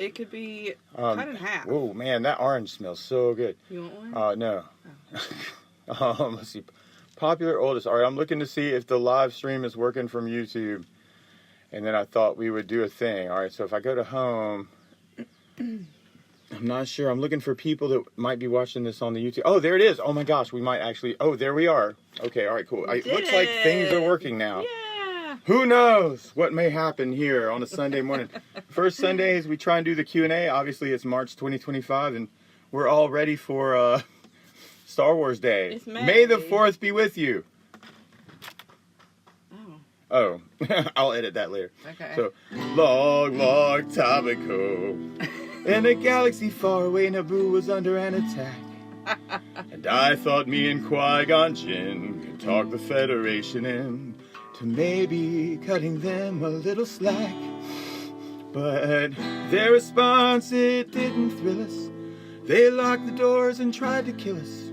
It could be cut in half. Oh man, that orange smells so good. You want one? No. Oh. Let's see. Popular oldest. All right, I'm looking to see if the live stream is working from YouTube. And then I thought we would do a thing. All right, so if I go to home, I'm not sure. I'm looking for people that might be watching this on the YouTube. Oh, there it is. Oh my gosh, we might actually. Oh, there we are. Okay, all right, cool. It looks like things are working now. Yeah. Who knows what may happen here on a Sunday morning? First Sundays we try and do the Q&A. Obviously, it's March 2025, and we're all ready for Star Wars Day. It's May the 4th be with you. Oh, I'll edit that later. Okay. So, long time ago, in a galaxy far away, Naboo was under an attack. And I thought me and Qui-Gon Jinn could talk the Federation into maybe cutting them a little slack. But their response, it didn't thrill us. They locked the doors and tried to kill us.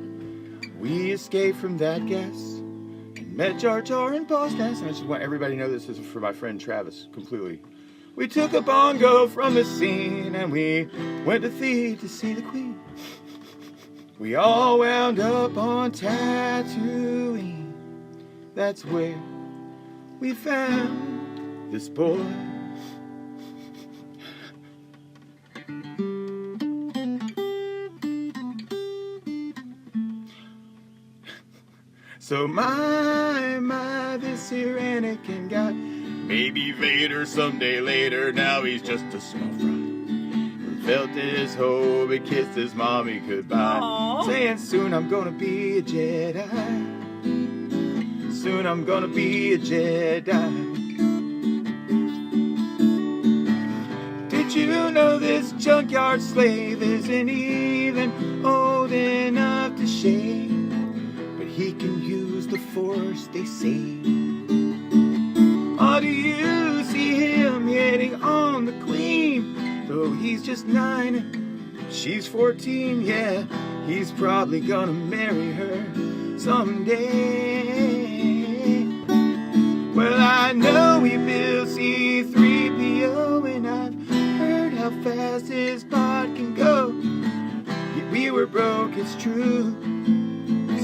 We escaped from that gas. Met Jar Jar and Boss Nass, and I just want everybody to know this is for my friend Travis, completely. We took a bongo from the scene, and we went to Theed to see the Queen. We all wound up on Tatooine. That's where we found this boy. So my, this here Anakin got maybe Vader someday later. Now he's just a small fry. He felt his home and kissed his mommy goodbye. Aww. Saying soon I'm gonna be a Jedi. Soon I'm gonna be a Jedi. Did you know this junkyard slave isn't even old enough to shave? He can use the Force, they say. Oh, do you see him hitting on the Queen? Though he's just 9 and she's 14, yeah. He's probably gonna marry her someday. Well, I know he built C-3PO, and I've heard how fast his pod can go. Yeah, we were broke, it's true.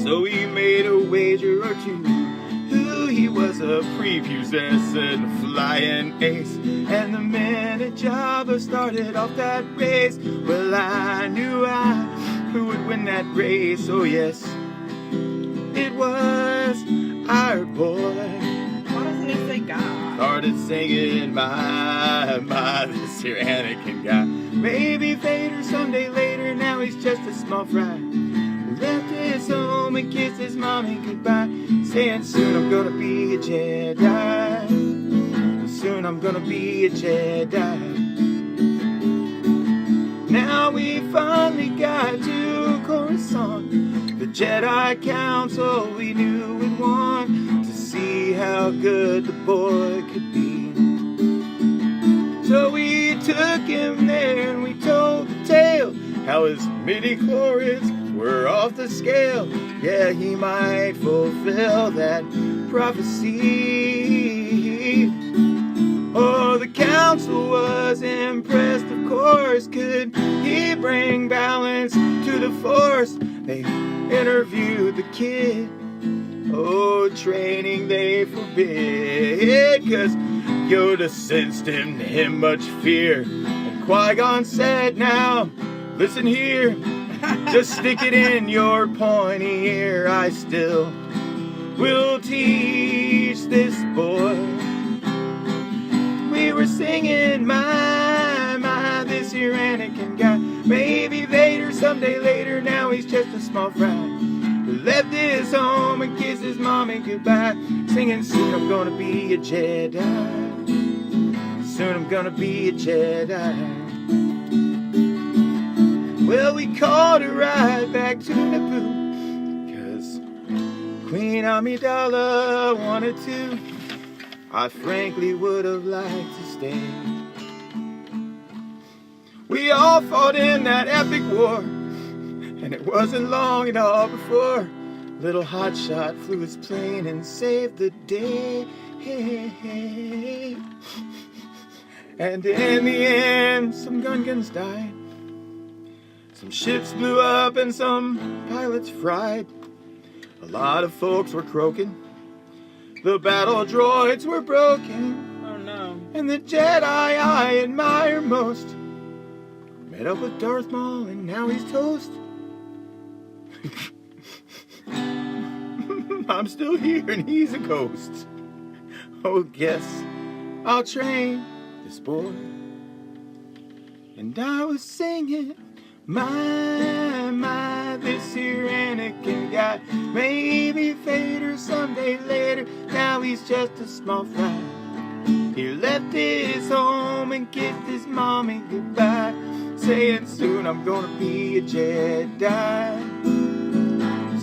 So we made a wager or two. Who he was a prepubescent flying ace. And the minute Jabba started off that race, well, I knew who would win that race. Oh yes, it was our boy. Why doesn't it say God? Started singing my, this here Anakin guy. Maybe Vader someday later, now he's just a small fry. Left his home and kissed his mommy goodbye, saying soon I'm gonna be a Jedi. Soon I'm gonna be a Jedi. Now we finally got to Coruscant, the Jedi Council we knew would want to see how good the boy could be. So we took him there and we told the tale, how his midi-chlorians were off the scale. Yeah, he might fulfill that prophecy. Oh, the council was impressed, of course. Could he bring balance to the Force? They interviewed the kid. Oh, training they forbid, 'cause Yoda sensed in him much fear. And Qui-Gon said, now, listen here. Just stick it in your pointy ear. I still will teach this boy. We were singing my, this here Anakin guy. Maybe Vader someday later, now he's just a small fry. Left his home and kissed his mommy goodbye. Singing soon I'm gonna be a Jedi. Soon I'm gonna be a Jedi. Well, we called a ride back to Naboo, 'cause Queen Amidala wanted to. I frankly would have liked to stay. We all fought in that epic war, and it wasn't long at all before little hotshot flew his plane and saved the day. And in the end, some guns died. Some ships blew up and some pilots fried. A lot of folks were croaking. The battle droids were broken. Oh no. And the Jedi I admire most met up with Darth Maul and now he's toast. I'm still here and he's a ghost. Oh, guess I'll train this boy. And I was singing, my, this here Anakin guy. Maybe Vader someday later. Now he's just a small fry. He left his home and kissed his mommy goodbye, saying soon I'm gonna be a Jedi.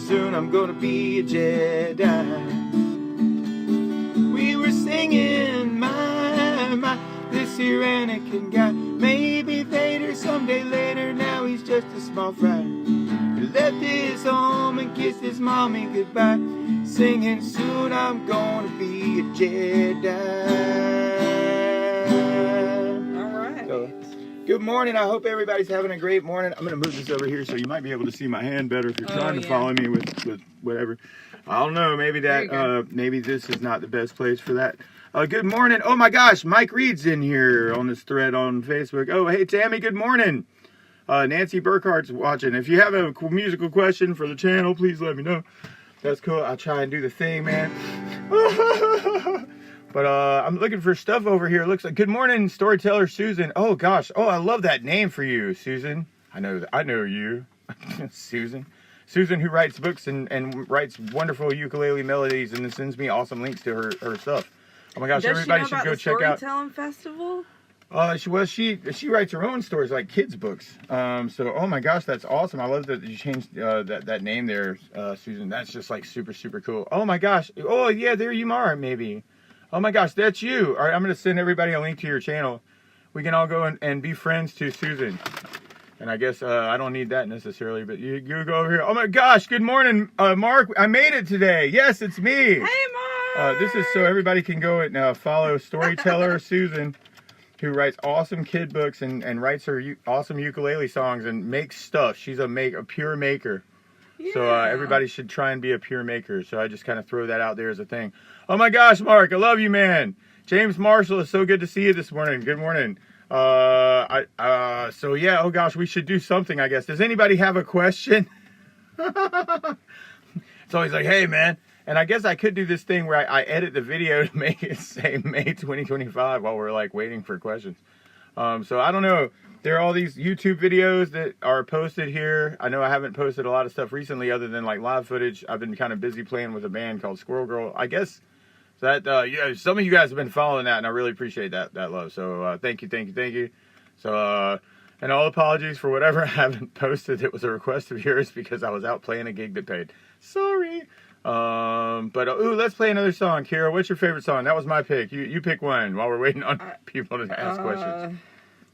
Soon I'm gonna be a Jedi. We were singing, my, this here Anakin guy. Maybe Vader someday later. Now he's just a small fry. He left his home and kissed his mommy goodbye, singing soon I'm gonna be a Jedi. Alright. So, good morning. I hope everybody's having a great morning. I'm going to move this over here so you might be able to see my hand better if you're trying to follow me with whatever. I don't know. Maybe maybe this is not the best place for that. Good morning. Oh my gosh, Mike Reed's in here on this thread on Facebook. Oh, hey Tammy, good morning. Nancy Burkhart's watching. If you have a musical question for the channel, please let me know. That's cool. I'll try and do the thing, man. But I'm looking for stuff over here. It looks like good morning, storyteller Susan. Oh gosh. Oh, I love that name for you, Susan. I know you, Susan. Susan, who writes books and writes wonderful ukulele melodies and then sends me awesome links to her stuff. Oh my gosh, everybody should go check out. Storytelling Festival? She writes her own stories, like kids books. So oh my gosh, that's awesome. I love that you changed that name there, Susan. That's just like super cool. Oh my gosh. Oh yeah, there you are. Maybe. Oh my gosh, that's you. All right, I'm gonna send everybody a link to your channel. We can all go and be friends to Susan. And I guess I don't need that necessarily, but you go over here. Oh my gosh, good morning, Mark. I made it today. Yes, it's me. Hey, Mark. This is so everybody can go and follow storyteller Susan, who writes awesome kid books and writes her awesome ukulele songs and makes stuff. She's a pure maker. Yeah. So everybody should try and be a pure maker. So I just kind of throw that out there as a thing. Oh my gosh, Mark, I love you, man. James Marshall, it's so good to see you this morning. Good morning. So yeah, oh gosh, we should do something, I guess. Does anybody have a question? It's always like, hey man. And I guess I could do this thing where I edit the video to make it say May 2025 while we're like waiting for questions. So I don't know. There are all these YouTube videos that are posted here. I know I haven't posted a lot of stuff recently other than like live footage. I've been kind of busy playing with a band called Squirrel Girl. I guess that, yeah, some of you guys have been following that and I really appreciate that love. So thank you. So, and all apologies for whatever I haven't posted. It was a request of yours because I was out playing a gig that paid. Sorry. Ooh, let's play another song. Kira, what's your favorite song? That was my pick. You pick one while we're waiting on people to ask questions.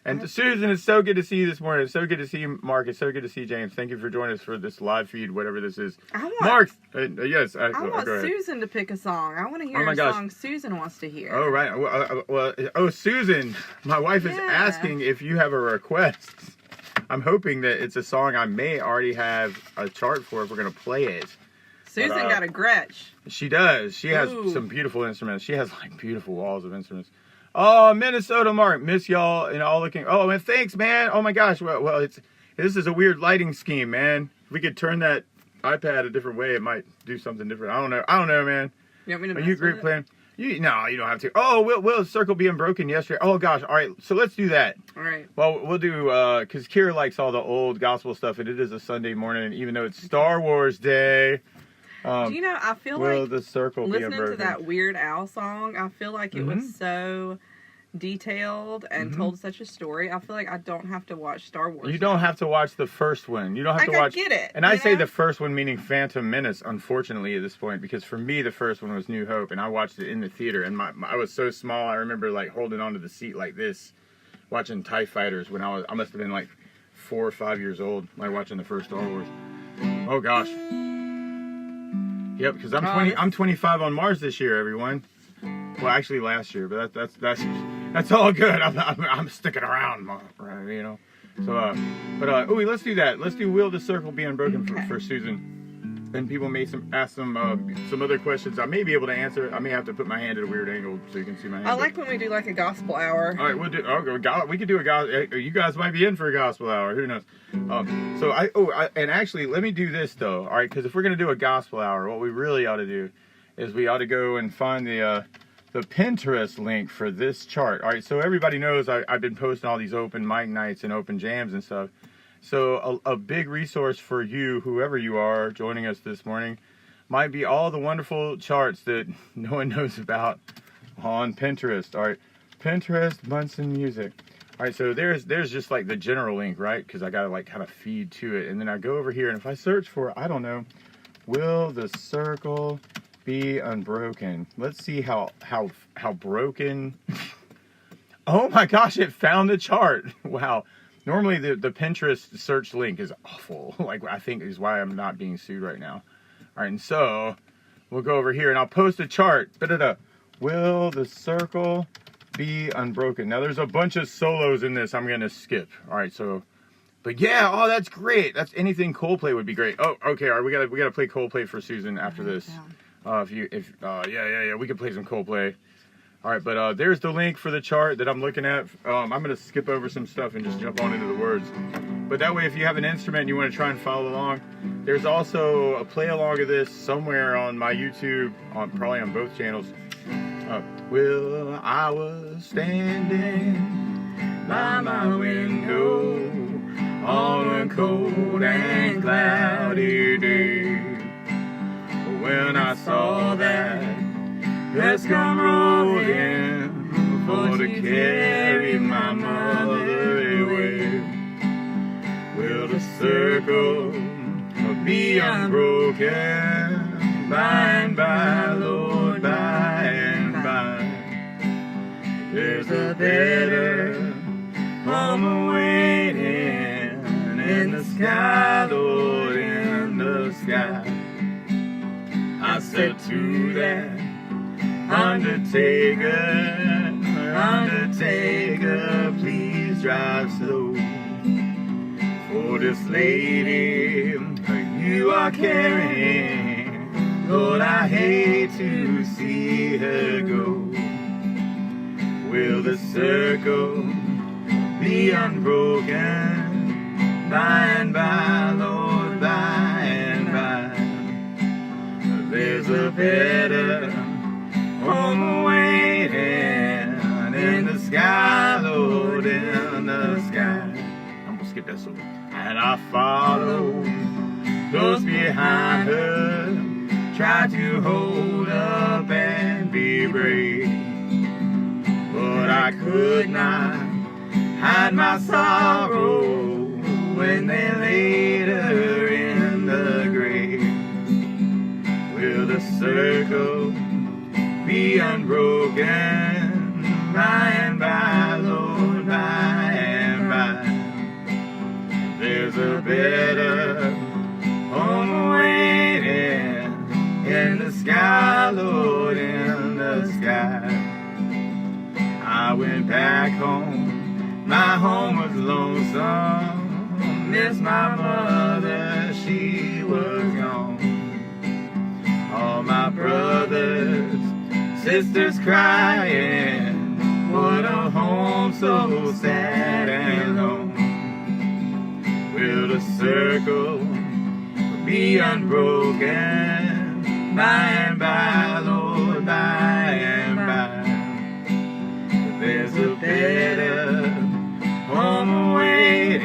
And Susan, it's so good to see you this morning. It's so good to see you, Mark. It's so good to see you, James. Thank you for joining us for this live feed, whatever this is. Mark, yes. I want Susan to pick a song. I want to hear a song Susan wants to hear. Oh, right. Susan, my wife is asking if you have a request. I'm hoping that it's a song I may already have a chart for if we're going to play it. Susan got a Gretsch. She does. She has some beautiful instruments. She has like beautiful walls of instruments. Oh, Minnesota, Mark. Miss y'all and all looking. Oh, and thanks, man. Oh my gosh. Well, this is a weird lighting scheme, man. If we could turn that iPad a different way, it might do something different. I don't know, man. You want me to Are you a great player? No, you don't have to. Oh, Will Circle being broken yesterday. Oh gosh. All right. So let's do that. All right. Well, we'll do because Kira likes all the old gospel stuff, and it is a Sunday morning, even though it's Star Wars Day. Do you know, I feel like the circle listening to that Weird Al song, I feel like it was so detailed and told such a story. I feel like I don't have to watch Star Wars. You don't have to watch the first one. You don't have to watch. I get it. And I say the first one meaning Phantom Menace, unfortunately, at this point, because for me, the first one was New Hope, and I watched it in the theater, and I was so small, I remember like holding onto the seat like this, watching TIE Fighters when I must have been like 4 or 5 years old, like watching the first Star Wars. Oh gosh. Yep, because I'm 25 on Mars this year, everyone. Well, actually last year, but that's That's all good. I'm sticking around, you know. So, let's do that. Let's do Will the Circle Be Unbroken for Susan. And people may ask some other questions I may be able to answer. I may have to put my hand at a weird angle so you can see my hand. I like when we do like a gospel hour. All right, we could do a gospel. You guys might be in for a gospel hour. Who knows? And actually, let me do this though. All right, because if we're gonna do a gospel hour, what we really ought to do is we ought to go and find the Pinterest link for this chart. All right, so everybody knows I've been posting all these open mic nights and open jams and stuff. So a big resource for you, whoever you are joining us this morning, might be all the wonderful charts that no one knows about on Pinterest. All right, Pinterest Munson music. All right, so there's just like the general link, right? Because I gotta like kind of feed to it, and then I go over here, and if I search for, I don't know, Will the Circle Be Unbroken? Let's see how broken. Oh my gosh, it found the chart. Wow. Normally the Pinterest search link is awful. Like, I think is why I'm not being sued right now. All right, and so we'll go over here and I'll post a chart. Will the Circle Be Unbroken? Now there's a bunch of solos in this I'm gonna skip. All right, so, but yeah, oh, that's great. That's anything Coldplay would be great. Oh, okay, all right, we gotta play Coldplay for Susan after this. We could play some Coldplay. All right, but there's the link for the chart that I'm looking at. I'm going to skip over some stuff and just jump on into the words. But that way, if you have an instrument and you want to try and follow along, there's also a play along of this somewhere on my YouTube, probably on both channels. Well, I was standing by my window on a cold and cloudy day when I saw that bus come rolling for to carry my mother away. Will the circle be unbroken by and by, Lord, by and by? There's a better home awaiting in the sky, Lord, in the sky. I said to that Undertaker, please drive slow. For this lady you are carrying, Lord, I hate to see her go. Will the circle be unbroken by and by, Lord, by and by? There's a better home waiting in the sky, Lord, in the sky. I'm gonna skip that song. And I follow close behind her, try to hold up and be brave, but I could not hide my sorrow when they laid her in the grave. Will the circle be unbroken by and by, Lord, by and by? There's a better home waiting in the sky, Lord, in the sky. I went back home, my home was lonesome, missed my mother, she was gone. All my brothers, sisters crying, what a home so sad and lone. Will the circle be unbroken by and by, Lord, by and by? There's a better home waiting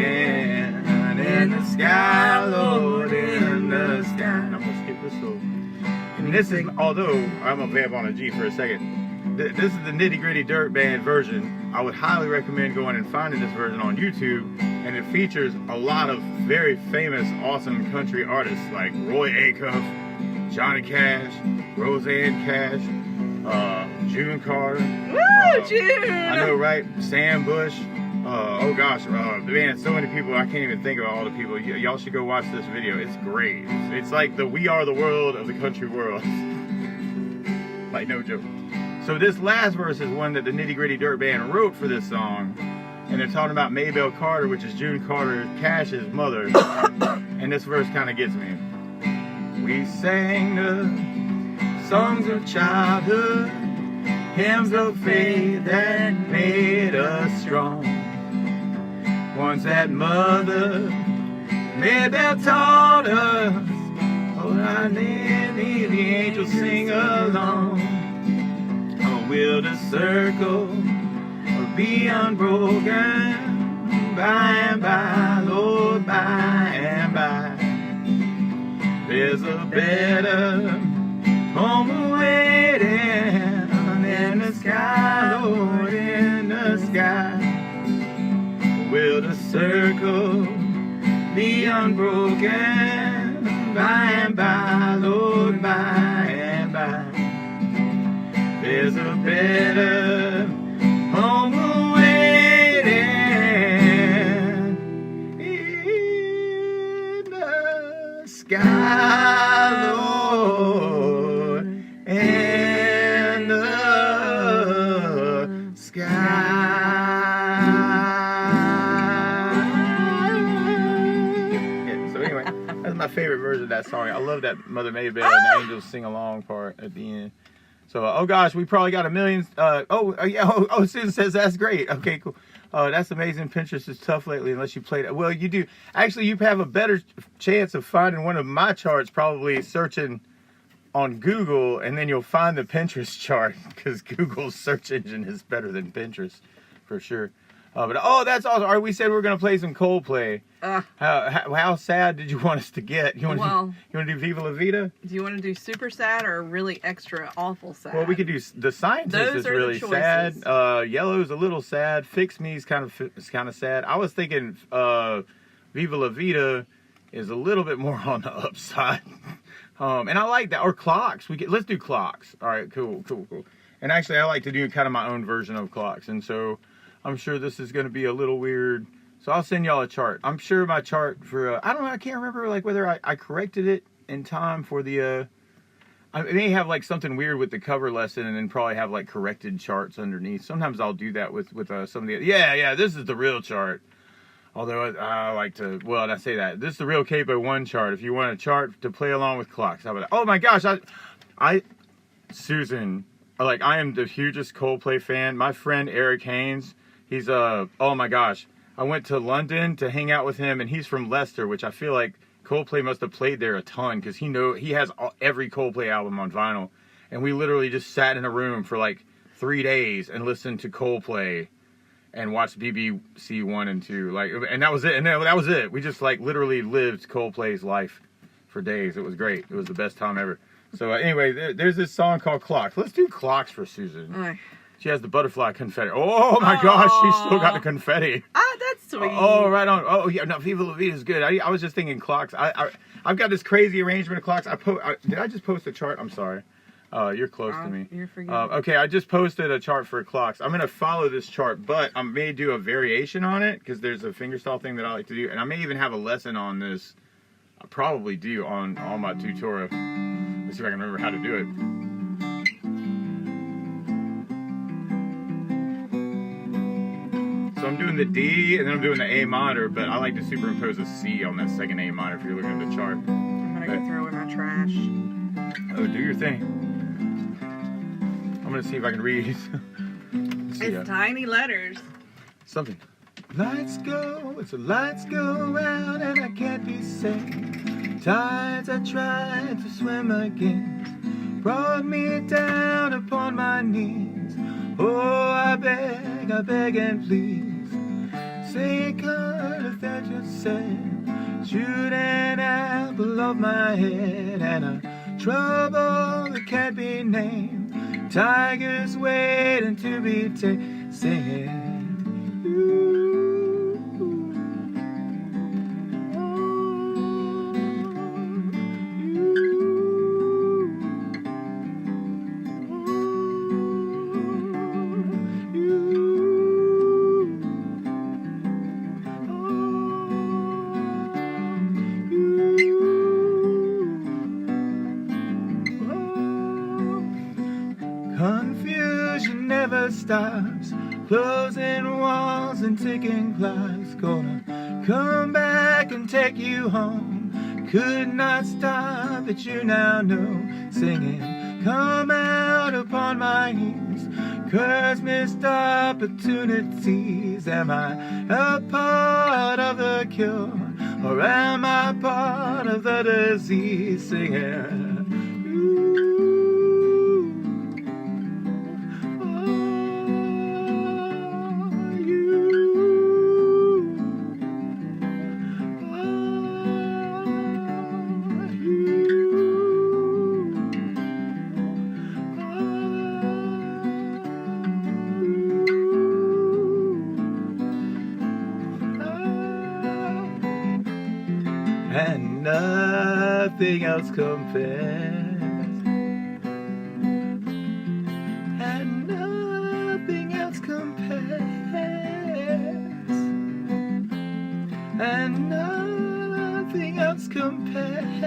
in the sky, Lord, in the sky. I'm gonna skip this song. And this is, although I'm gonna vamp on a G for a second, this is the Nitty Gritty Dirt Band version. I would highly recommend going and finding this version on YouTube, and it features a lot of very famous, awesome country artists like Roy Acuff, Johnny Cash, Roseanne Cash, June Carter. Woo, June! I know, right? Sam Bush. Oh gosh, man, so many people, I can't even think of all the people. Y'all should go watch this video. It's great. It's like the We Are the World of the country world. Like, no joke. So this last verse is one that the Nitty Gritty Dirt Band wrote for this song. And they're talking about Maybelle Carter, which is June Carter Cash's mother. And this verse kind of gets me. We sang the songs of childhood, hymns of faith that made us strong. Once that mother Maybelle taught us, oh, I need the angels sing along. Oh, will the circle be unbroken by and by, Lord, by and by. There's a better home awaiting in the sky, Lord, in the sky. Will the circle be unbroken by and by, Lord, by and by. There's a better home awaiting in the sky, Lord, in the sky. Yeah, so anyway, that's my favorite version of that song. I love that Mother Maybelle and the Angels sing along part at the end. So, oh gosh, we probably got a million. Susan says that's great. Okay, cool. That's amazing. Pinterest is tough lately unless you play it. Well, you do. Actually, you have a better chance of finding one of my charts probably searching on Google, and then you'll find the Pinterest chart because Google's search engine is better than Pinterest for sure. That's awesome. All right, we said we were going to play some Coldplay. How sad did you want us to get? You want to do Viva La Vida? Do you want to do super sad or really extra awful sad? Well, we could do The Scientist. Those is are really the sad. choices. Yellow's a little sad. Fix Me is kind of sad. I was thinking Viva La Vida is a little bit more on the upside. And I like that. Or Clocks. Let's do Clocks. All right, cool. And actually, I like to do kind of my own version of Clocks. And so I'm sure this is going to be a little weird. So I'll send y'all a chart. I'm sure my chart for, I don't know, I can't remember like whether I corrected it in time for the, I may have like something weird with the cover lesson and then probably have like corrected charts underneath. Sometimes I'll do that with some of the, this is the real chart. Although I like to, well, and I say that, this is the real Capo 1 chart. If you want a chart to play along with Clocks, how about that? Oh my gosh, Susan, like I am the hugest Coldplay fan. My friend Eric Haynes, he's oh my gosh, I went to London to hang out with him, and he's from Leicester, which I feel like Coldplay must have played there a ton because he has every Coldplay album on vinyl, and we literally just sat in a room for like 3 days and listened to Coldplay and watched BBC 1 and 2, like, and that was it. And that was it. We just like literally lived Coldplay's life for days. It was great. It was the best time ever. So anyway, there's this song called Clocks. Let's do Clocks for Susan. She has the butterfly confetti. Oh my gosh, she's still got the confetti. Ah, that's sweet. Oh, right on. Oh yeah, no, Viva La Vida is good. I was just thinking Clocks. I've got this crazy arrangement of Clocks. Did I just post a chart? I'm sorry. You're close to me. You're forgetting. Okay, I just posted a chart for Clocks. I'm going to follow this chart, but I may do a variation on it because there's a fingerstyle thing that I like to do, and I may even have a lesson on this. I probably do on my tutorial. Let's see if I can remember how to do it. So I'm doing the D, and then I'm doing the A minor, but I like to superimpose a C on that second A minor if you're looking at the chart. I'm going to go throw in my trash. Oh, do your thing. I'm going to see if I can read. It's tiny letters. Something. Lights go, it's the lights go out and I can't be saved. Tides I tried to swim against brought me down upon my knees. Oh, I beg and please. Say kind that you said, shoot an apple off my head and a trouble that can't be named. Tigers waiting to be tamed. Confused stops, closing walls and ticking clocks. Gonna come back and take you home. Could not stop it, you now know. Singing, come out upon my knees, 'cause missed opportunities. Am I a part of the cure, or am I part of the disease? Singing, and nothing else compares, and nothing else compares, and nothing else compares.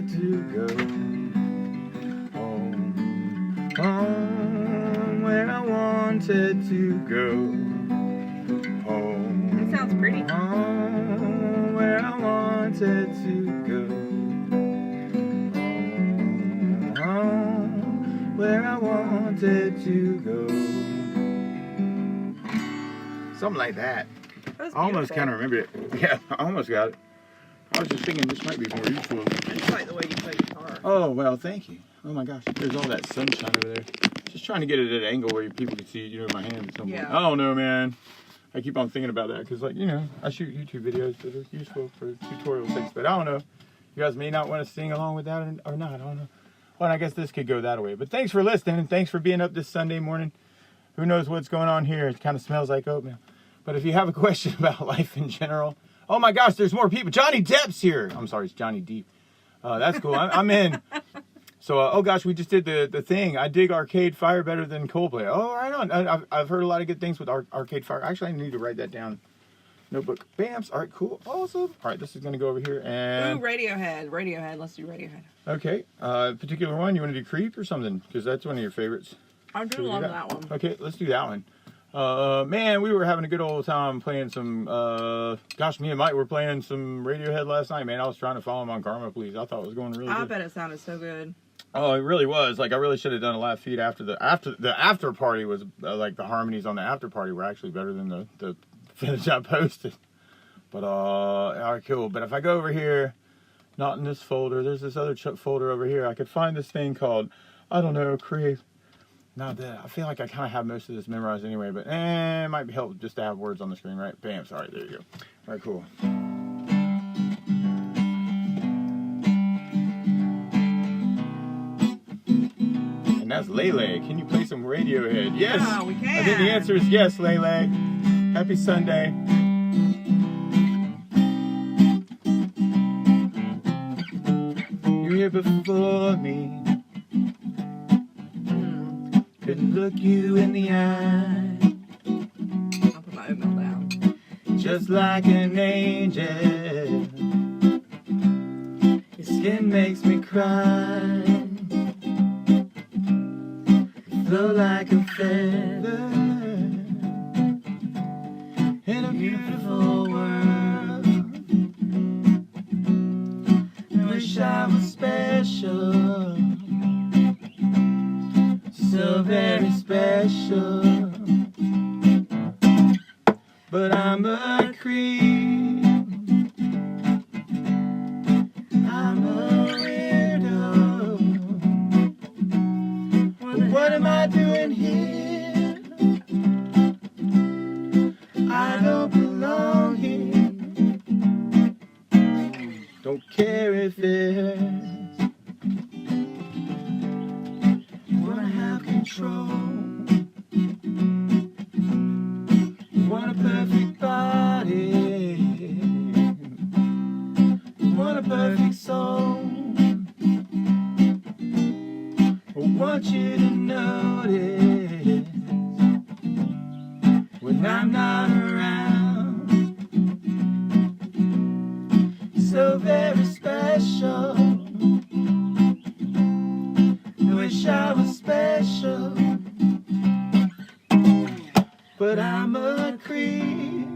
To go home where I wanted to go, home. It sounds pretty. Home where I wanted to go, home where I wanted to go. Something like that. I almost kind of remembered it. Yeah, I almost got it. I was just thinking this might be more useful. I just like the way you play guitar. Oh, well, thank you. Oh my gosh, there's all that sunshine over there. Just trying to get it at an angle where people can see, my hands at some point. Yeah. I don't know, man. I keep on thinking about that because, I shoot YouTube videos that are useful for tutorial things. But I don't know. You guys may not want to sing along with that or not. I don't know. Well, I guess this could go that way. But thanks for listening, and thanks for being up this Sunday morning. Who knows what's going on here? It kind of smells like oatmeal. But if you have a question about life in general, oh my gosh, there's more people. Johnny Depp's here. I'm sorry, it's Johnny Depp. That's cool. I'm in. So, oh gosh, we just did the thing. I dig Arcade Fire better than Coldplay. Oh, right on. I've heard a lot of good things with Arcade Fire. Actually, I need to write that down. Notebook. Bams. All right, cool. Awesome. All right, this is going to go over here and... Ooh, Radiohead. Let's do Radiohead. Okay. Particular one? You want to do Creep or something? Because that's one of your favorites. I do love that one. Okay, let's do that one. Man, we were having a good old time playing some, me and Mike were playing some Radiohead last night, man. I was trying to follow him on Karma, Please. I thought it was going really good. I bet it sounded so good. Oh, it really was. Like, I really should have done a live feed after the after party was, like, the harmonies on the after party were actually better than the finish I posted. But, all right, cool. But if I go over here, not in this folder, there's this other folder over here. I could find this thing called, I don't know, Creep. Not that. I feel like I kind of have most of this memorized anyway, but it might be helpful just to have words on the screen, right? Bam. All right, there you go. All right, cool. And that's Lele. Can you play some Radiohead? Yes. Yeah, we can. I think the answer is yes, Lele. Happy Sunday. You're here before me. Couldn't look you in the eye. I'll put my oatmeal down. Just like an angel. Your skin makes me cry. You flow like a feather in a beautiful world. I wish I was special. So very special, but I'm a creep. I'm a weirdo. What am I doing here? I don't belong here. control. You want a perfect body. You want a perfect soul. I want you to notice when I'm not around. So very special. I wish I was special, but I'm a creep.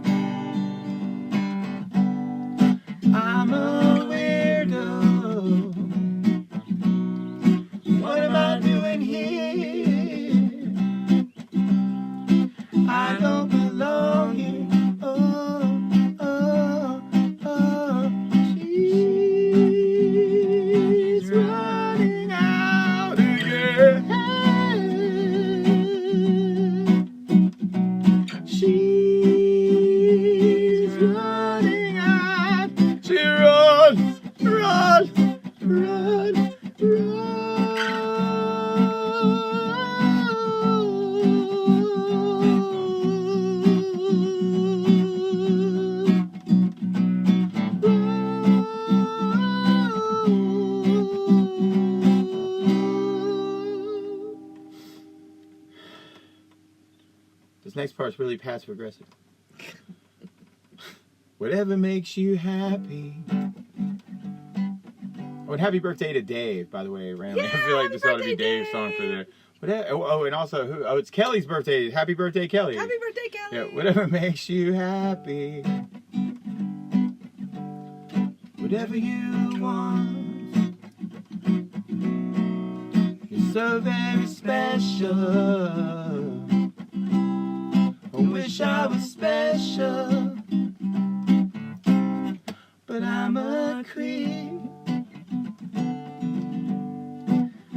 I'm a weirdo. What am I doing here? I don't belong here. Oh, oh, oh. She's running out again. She's running out. She runs, run, run, run. This next part's really passive aggressive. Whatever makes you happy. Oh, and happy birthday to Dave, by the way, randomly. Yeah, I feel like this ought to be Dave. Dave's song for the. Oh, and also, who? Oh, it's Kelly's birthday. Happy birthday, Kelly. Happy birthday, Kelly. Yeah, whatever makes you happy. Whatever you want. You're so very special. I wish I was special, but I'm a creep.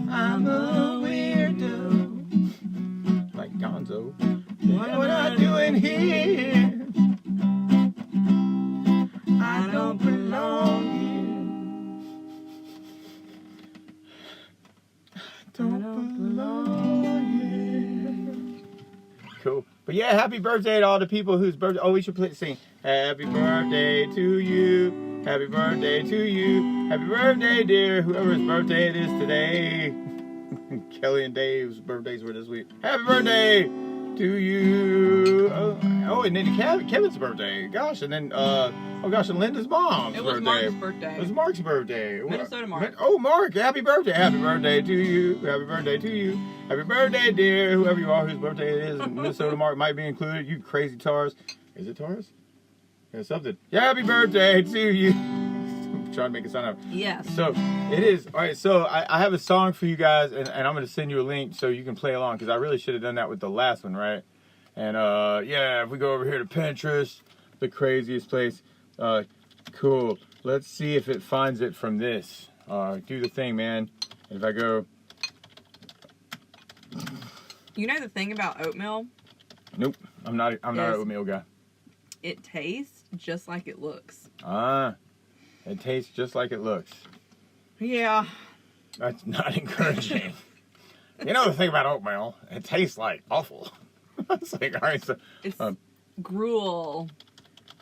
I'm a weirdo, like Gonzo. What am I doing here? I don't belong here. I don't belong here. Cool. But yeah, happy birthday to all the people whose birthday. Oh, we should sing. Happy birthday to you. Happy birthday to you. Happy birthday, dear. Whoever's birthday it is today. Kelly and Dave's birthdays were this week. Happy birthday to you. Oh, and then Kevin's birthday. Gosh, and then and Linda's mom's birthday. It was Mark's birthday. It was Mark's birthday. Minnesota Mark. Oh, Mark, happy birthday. Happy birthday to you. Happy birthday to you. Happy birthday, dear. Whoever you are whose birthday it is. Minnesota Mark might be included. You crazy Taurus. Is it Taurus? Yeah, something. Yeah, happy birthday to you. I'm trying to make it sound out. Yes. So, it is. All right, so I have a song for you guys, and I'm going to send you a link so you can play along, because I really should have done that with the last one, right? And, yeah, if we go over here to Pinterest, the craziest place. Cool. Let's see if it finds it from this. Do the thing, man. If I go... You know the thing about oatmeal? Nope. I'm not an oatmeal guy. It tastes just like it looks. It tastes just like it looks. Yeah. That's not encouraging. You know the thing about oatmeal, it tastes like awful. It's like, all right, so it's gruel.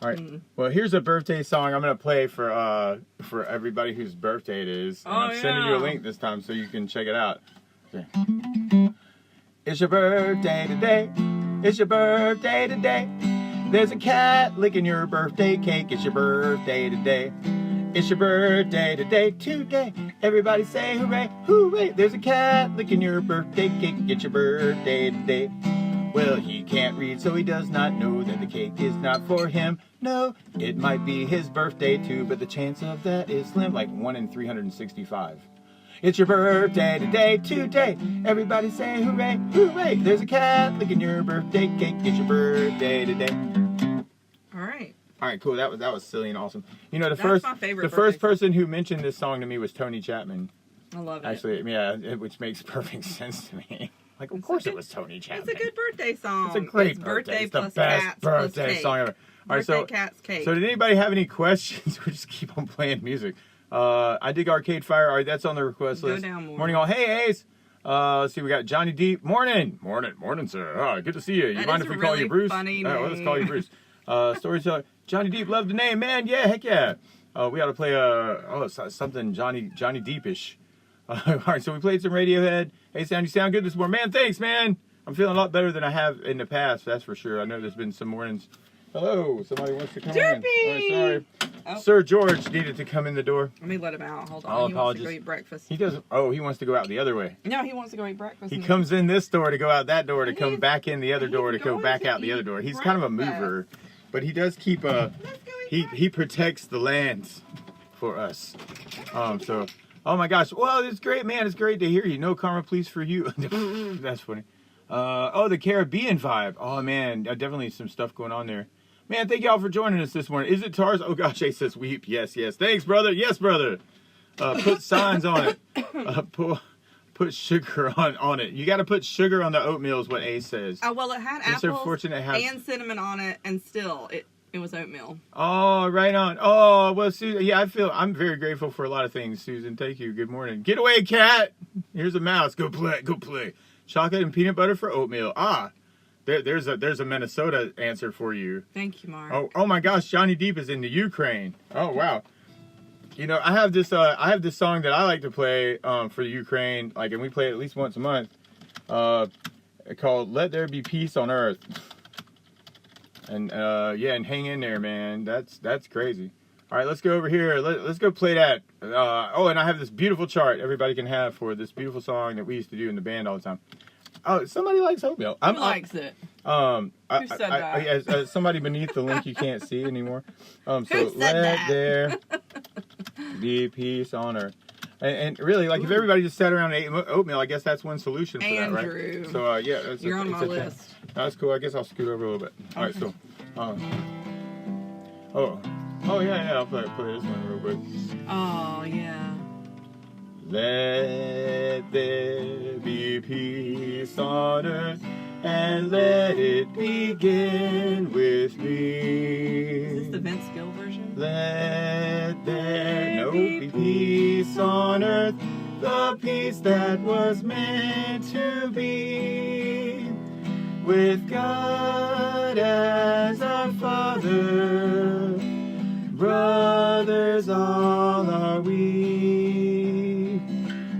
All right. Well, here's a birthday song I'm gonna play for everybody whose birthday it is. And I'm sending you a link this time so you can check it out. Okay. It's your birthday today. It's your birthday today. There's a cat licking your birthday cake. It's your birthday today. It's your birthday today, today. Everybody say hooray, hooray. There's a cat licking your birthday cake. It's your birthday today. Well, he can't read, so he does not know that the cake is not for him. No, it might be his birthday too, but the chance of that is slim, like 1 in 365. It's your birthday today, today. Everybody say hooray, hooray. There's a cat licking your birthday cake. It's your birthday today. All right, cool. That was silly and awesome. You know, the first person who mentioned this song to me was Tony Chapman. I love it. Actually, yeah, which makes perfect sense to me. Like, of course it was Tony Chapman. It's a good birthday song. It's a great birthday. It's the best birthday song ever. All right, so cat's cake. So did anybody have any questions? We just keep on playing music. I dig Arcade Fire. All right, that's on the request list. Go down more. Morning all. Hey, Ace. Let's see, we got Johnny Deep. Morning, sir. Good to see you. You mind if we call you Bruce? Funny Well, name. let's call you Bruce. Storyteller. Johnny Deep, love the name, man. Yeah, heck yeah. We ought to play something Johnny Deepish. All right, so we played some Radiohead. Hey, you sound good this morning, man. Thanks, man. I'm feeling a lot better than I have in the past. That's for sure. I know there's been some mornings. Hello, somebody wants to come in. Oh, sorry. Oh. Sir George needed to come in the door. Let me let him out. Hold on. I'll he apologize. wants to go eat breakfast. He doesn't. Oh, he wants to go out the other way. No, he wants to go eat breakfast. He comes in this door to go out that door to come back in the other door to go back out the other door. He's kind of a mover, but he does keep he protects the lands for us. So, oh my gosh. Well, it's great, man. It's great to hear you. No karma, please, for you. That's funny. The Caribbean vibe. Oh man, definitely some stuff going on there. Man, thank y'all for joining us this morning. Is it Tars? Oh gosh, Ace says weep. Yes. Thanks, brother. Yes, brother. Put signs on it. Put sugar on it. You got to put sugar on the oatmeal is what Ace says. Oh, well, it had It's so apples fortunate to have... and cinnamon on it, and still, it was oatmeal. Oh, right on. Oh, well, Susan, yeah, I'm very grateful for a lot of things, Susan. Thank you. Good morning. Get away, cat. Here's a mouse. Go play. Chocolate and peanut butter for oatmeal. There's a Minnesota answer for you. Thank you, Mark. Oh my gosh, Johnny Deep is in the Ukraine. Oh wow. You know, I have this song that I like to play for the Ukraine, and we play it at least once a month. Called "Let There Be Peace on Earth." And and hang in there, man. That's crazy. All right, let's go over here. Let's go play that. And I have this beautiful chart everybody can have for this beautiful song that we used to do in the band all the time. Oh, somebody likes oatmeal. Who likes it? Who said that? As somebody beneath the link you can't see anymore. So Who said that? There be peace on earth. And really, if everybody just sat around and ate oatmeal, I guess that's one solution for that, right? Andrew. So you're on my list. That's cool. I guess I'll scoot over a little bit. All right, so. Yeah. I'll play this one real quick. Oh yeah. Let there be peace on earth, and let it begin with me. Is this the Vince Gill version? Let there be peace on earth, the peace that was meant to be. With God as our Father, brothers all are we.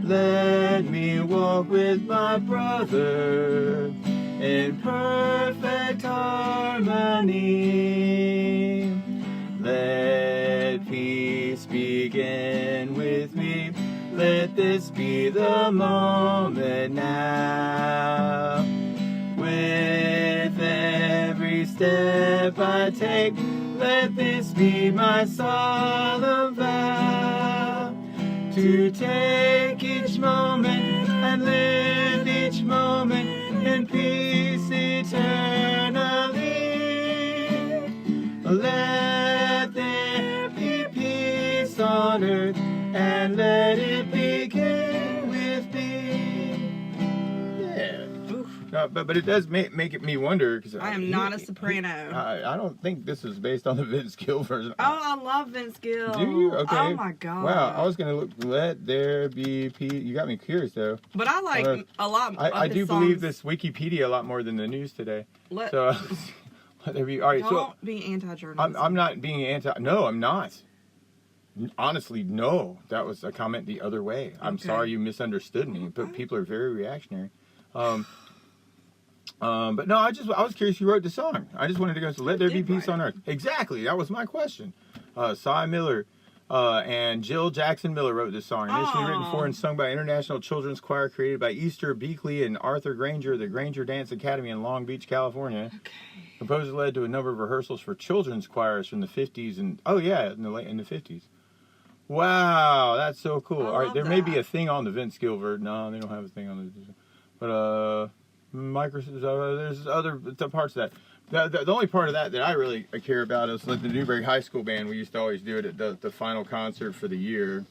Let me walk with my brother in perfect harmony. Let peace begin with me. Let this be the moment now. With every step I take, let this be my solemn vow. To take each moment and live each moment in peace eternally. Let there be peace on earth, and let it begin with me. Yeah. But it does make me wonder, because I am not a soprano. I don't think this is based on the Vince Gill version. Oh, I love Vince Gill. Do you? Okay. Oh my god. Wow, I was gonna look. Let there be peace. You got me curious though. But I like a lot. I do believe this Wikipedia a lot more than the news today. Let there be. All right. Don't be anti-journalism. I'm not being anti. No, I'm not. Honestly, no. That was a comment the other way. I'm sorry you misunderstood me. But people are very reactionary. But no, I was curious who wrote the song. I just wanted to go, so let there be peace on earth. Exactly, that was my question. Cy Miller and Jill Jackson Miller wrote this song. Initially written for and sung by International Children's Choir, created by Easter Beakley and Arthur Granger of the Granger Dance Academy in Long Beach, California. Okay. Composer led to a number of rehearsals for children's choirs from the 50s and in the 50s. Wow, that's so cool. All right, there may be a thing on the Vince Gill version. No, they don't have a thing on the. But there's other parts of that. The only part of that I really care about is like the Newberry High School band. We used to always do it at the final concert for the year,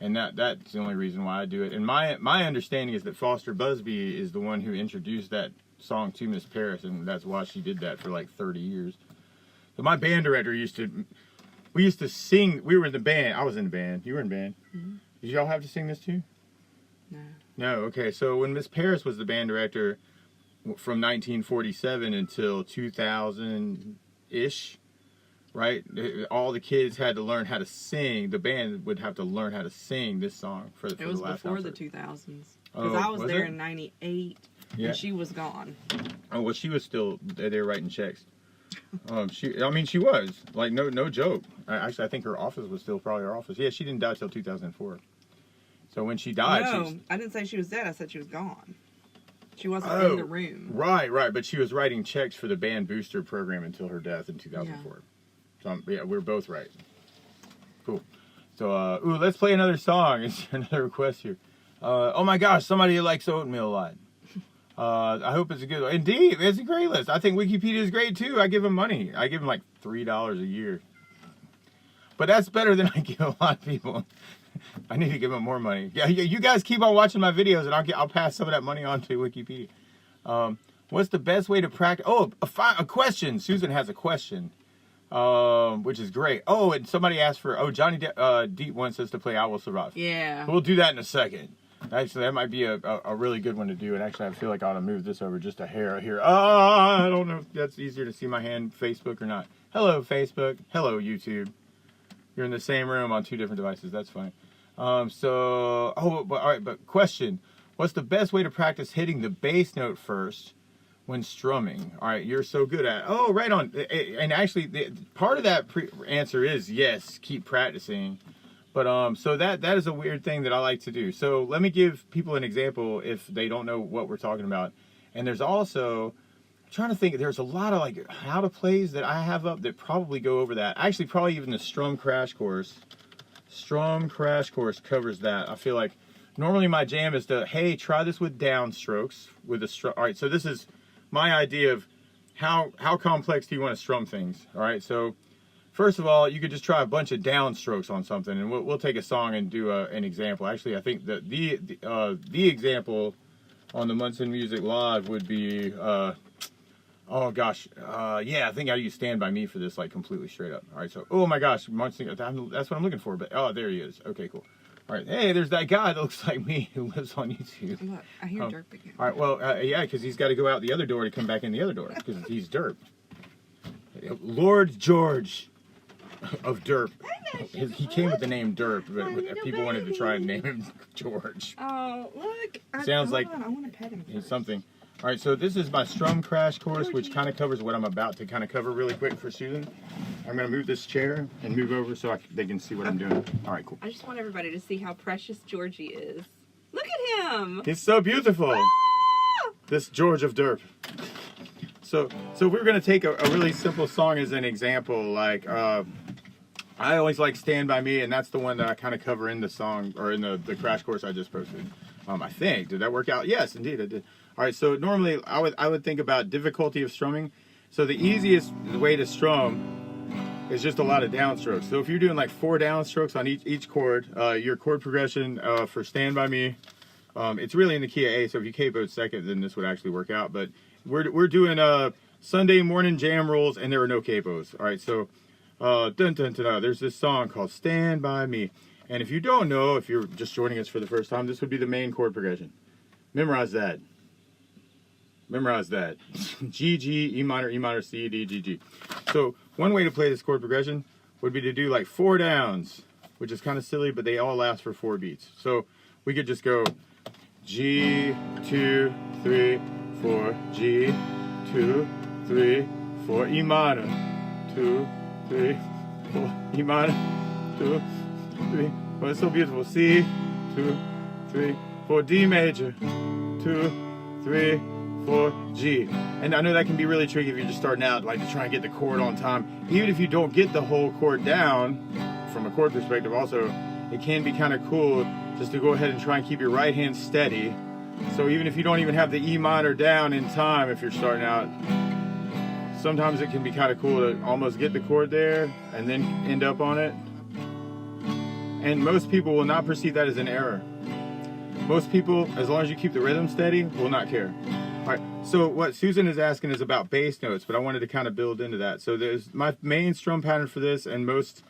and that's the only reason why I do it. And my understanding is that Foster Busby is the one who introduced that song to Miss Paris, and that's why she did that for like 30 years. So my band director used to sing. We were in the band. I was in the band. You were in the band. Mm-hmm. Did y'all have to sing this too? No. No, okay. So when Miss Paris was the band director from 1947 until 2000-ish, right? All the kids had to learn how to sing. The band would have to learn how to sing this song for the last concert. It was before the 2000s. Because Oh, I was there it? in 98, Yeah. and she was gone. Oh, well, she was still there writing checks. She was. Like, no joke. Actually, I think her office was still probably her office. Yeah, she didn't die till 2004. So when she died, No, I didn't say she was dead. I said she was gone. She wasn't in the room. Right. But she was writing checks for the band booster program until her death in 2004. So, yeah, we're both right. Cool. So, let's play another song. It's another request here. Oh my gosh, somebody likes oatmeal a lot. I hope it's a good one. Indeed, it's a great list. I think Wikipedia is great too. I give them money. I give them like $3 a year. But that's better than I give a lot of people. I need to give them more money. Yeah, you guys keep on watching my videos, and I'll pass some of that money on to Wikipedia. What's the best way to practice? Oh, a question. Susan has a question, which is great. Oh, and somebody asked for. Johnny Deep wants us to play "I Will Survive." Yeah. We'll do that in a second. Actually, that might be a really good one to do. And actually, I feel like I ought to move this over just a hair here. I don't know if that's easier to see my hand, Facebook or not. Hello, Facebook. Hello, YouTube. You're in the same room on two different devices. That's fine. All right, but question. What's the best way to practice hitting the bass note first when strumming? All right, you're so good at it. Oh, right on. And actually, part of that answer is yes, keep practicing. But so that is a weird thing that I like to do. So let me give people an example if they don't know what we're talking about. And there's also, I'm trying to think, there's a lot of like how to plays that I have up that probably go over that. Actually, probably even the Strum Crash Course. Strum Crash Course covers that. I feel like normally my jam is to, hey, try this with downstrokes with a strum. All right, so this is my idea of how complex do you want to strum things. All right, so first of all, you could just try a bunch of downstrokes on something, and we'll take a song and do an example. Actually, I think that the example on the Munson Music Live would be, I think I use Stand By Me for this, like completely straight up. All right, so, oh my gosh, Munson, that's what I'm looking for, but, oh, there he is. Okay, cool. All right, hey, there's that guy that looks like me who lives on YouTube. Look, I hear Derp again. All right, well, yeah, because he's got to go out the other door to come back in the other door, because he's Derp. Lord George of Derp. He came with the name Derp, but people wanted to try and name him George. Oh, look. Sounds like I want to pet him. he's something. All right, so this is my Strum Crash Course, which kind of covers what I'm about to kind of cover really quick for Susan. I'm going to move this chair and move over so they can see what I'm doing. All right, cool. I just want everybody to see how precious Georgie is. Look at him. He's so beautiful. Ah! This George of Derp. So we're going to take a really simple song as an example. Like, I always like Stand By Me, and that's the one that I kind of cover in the song, or in the crash course I just posted. I think. Did that work out? Yes, indeed, it did. All right, so normally I would think about difficulty of strumming. So the easiest way to strum is just a lot of downstrokes. So if you're doing like 4 downstrokes on each chord, your chord progression for Stand By Me, it's really in the key of A. So if you capoed second, then this would actually work out. But we're doing Sunday morning jam rolls, and there are no capos. All right, so there's this song called Stand By Me. And if you don't know, if you're just joining us for the first time, this would be the main chord progression. Memorize that. Memorize that. G, G, E minor, C, D, G, G. So one way to play this chord progression would be to do like 4 downs, which is kind of silly, but they all last for 4 beats. So we could just go G, 2, 3, 4, G, 2, 3, 4, E minor, 2, 3, 4, E minor, 2, 3, 4, it's so beautiful. C, 2, 3, 4, D major, 2, 3, 4, G. And I know that can be really tricky if you're just starting out, like to try and get the chord on time. Even if you don't get the whole chord down, from a chord perspective also, it can be kind of cool just to go ahead and try and keep your right hand steady. So even if you don't even have the E minor down in time, if you're starting out, sometimes it can be kind of cool to almost get the chord there and then end up on it. And most people will not perceive that as an error. Most people, as long as you keep the rhythm steady, will not care. All right, so what Susan is asking is about bass notes, but I wanted to kind of build into that. So there's my main strum pattern for this, and most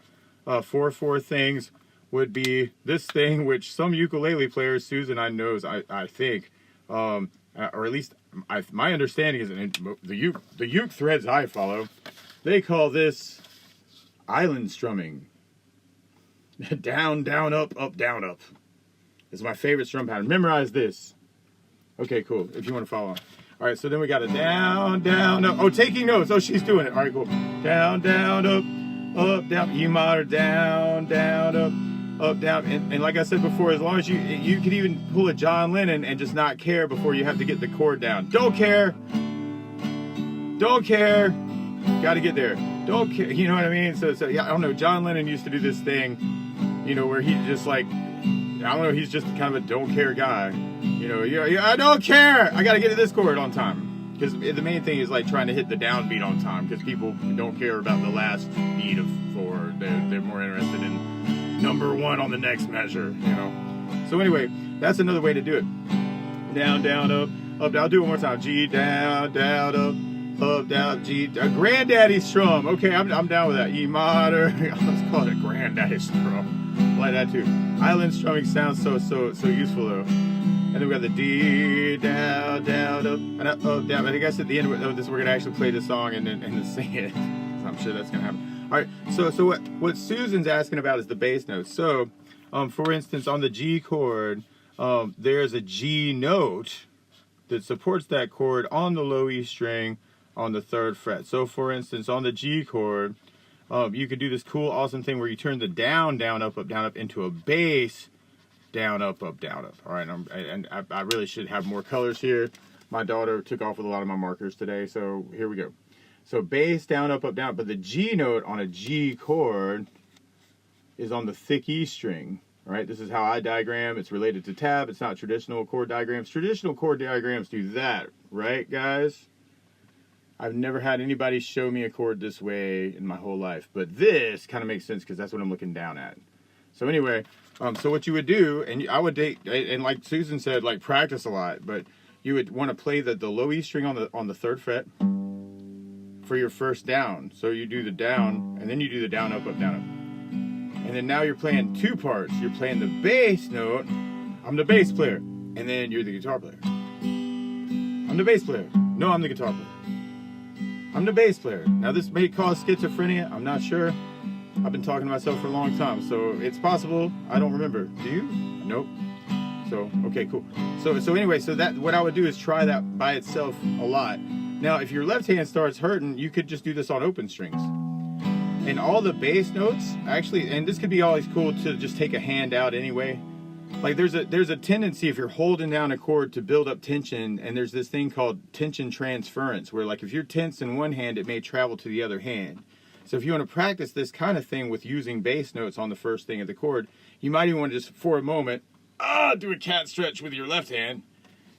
4/4 things would be this thing, which some ukulele players, Susan, I knows, I think, or at least my understanding is the uke threads I follow, they call this island strumming. Down, down, up, down, up. It's my favorite strum pattern. Memorize this. Okay, cool. If you want to follow on. All right, so then we got a down, down, up. Oh, taking notes. Oh, she's doing it. All right, cool. Down, down, up, down. E minor, down, down, up, down. And like I said before, as long as you could even pull a John Lennon and just not care before you have to get the chord down. Don't care. Don't care. Got to get there. Don't care. You know what I mean? So yeah, I don't know. John Lennon used to do this thing, you know, where he just like, I don't know, he's just kind of a don't care guy. You know, yeah, I don't care. I got to get to this chord on time. Because the main thing is like trying to hit the downbeat on time. Because people don't care about the last beat of 4. They're more interested in number 1 on the next measure, you know. So anyway, that's another way to do it. Down, down, up, down. I'll do it one more time. G, down, down, up, down, G. A granddaddy strum. Okay, I'm down with that. E minor. Let's call it a granddaddy strum. I like that too. Island strumming sounds so useful though. And then we got the D, down, down, up, and up, down. I think I said at the end of this, we're gonna actually play the song and then sing it. So I'm sure that's gonna happen. All right. So what Susan's asking about is the bass notes. So, for instance, on the G chord, there's a G note that supports that chord on the low E string on the 3rd fret. So, for instance, on the G chord, you could do this cool, awesome thing where you turn the down, down, up, into a bass, down, up, down, up. All right, and I really should have more colors here. My daughter took off with a lot of my markers today, so here we go. So bass, down, up, down, but the G note on a G chord is on the thick E string. All right, this is how I diagram. It's related to tab. It's not traditional chord diagrams. Traditional chord diagrams do that, right, guys? I've never had anybody show me a chord this way in my whole life, but this kind of makes sense because that's what I'm looking down at. So anyway, so what you would do, and I would date, and like Susan said, like practice a lot, but you would want to play the low E string on the 3rd fret for your first down. So you do the down, and then you do the down, up, down, up. And then now you're playing 2 parts. You're playing the bass note. I'm the bass player, and then you're the guitar player. I'm the bass player. No, I'm the guitar player. I'm the bass player. Now this may cause schizophrenia. I'm not sure. I've been talking to myself for a long time, so it's possible. I don't remember. Do you? Nope. So okay, cool. So anyway, so that what I would do is try that by itself a lot. Now, if your left hand starts hurting, you could just do this on open strings. And all the bass notes, actually, and this could be always cool to just take a hand out anyway. Like there's a tendency if you're holding down a chord to build up tension, and there's this thing called tension transference, where like if you're tense in one hand, it may travel to the other hand. So if you want to practice this kind of thing with using bass notes on the first thing of the chord, you might even want to just, for a moment, do a cat stretch with your left hand,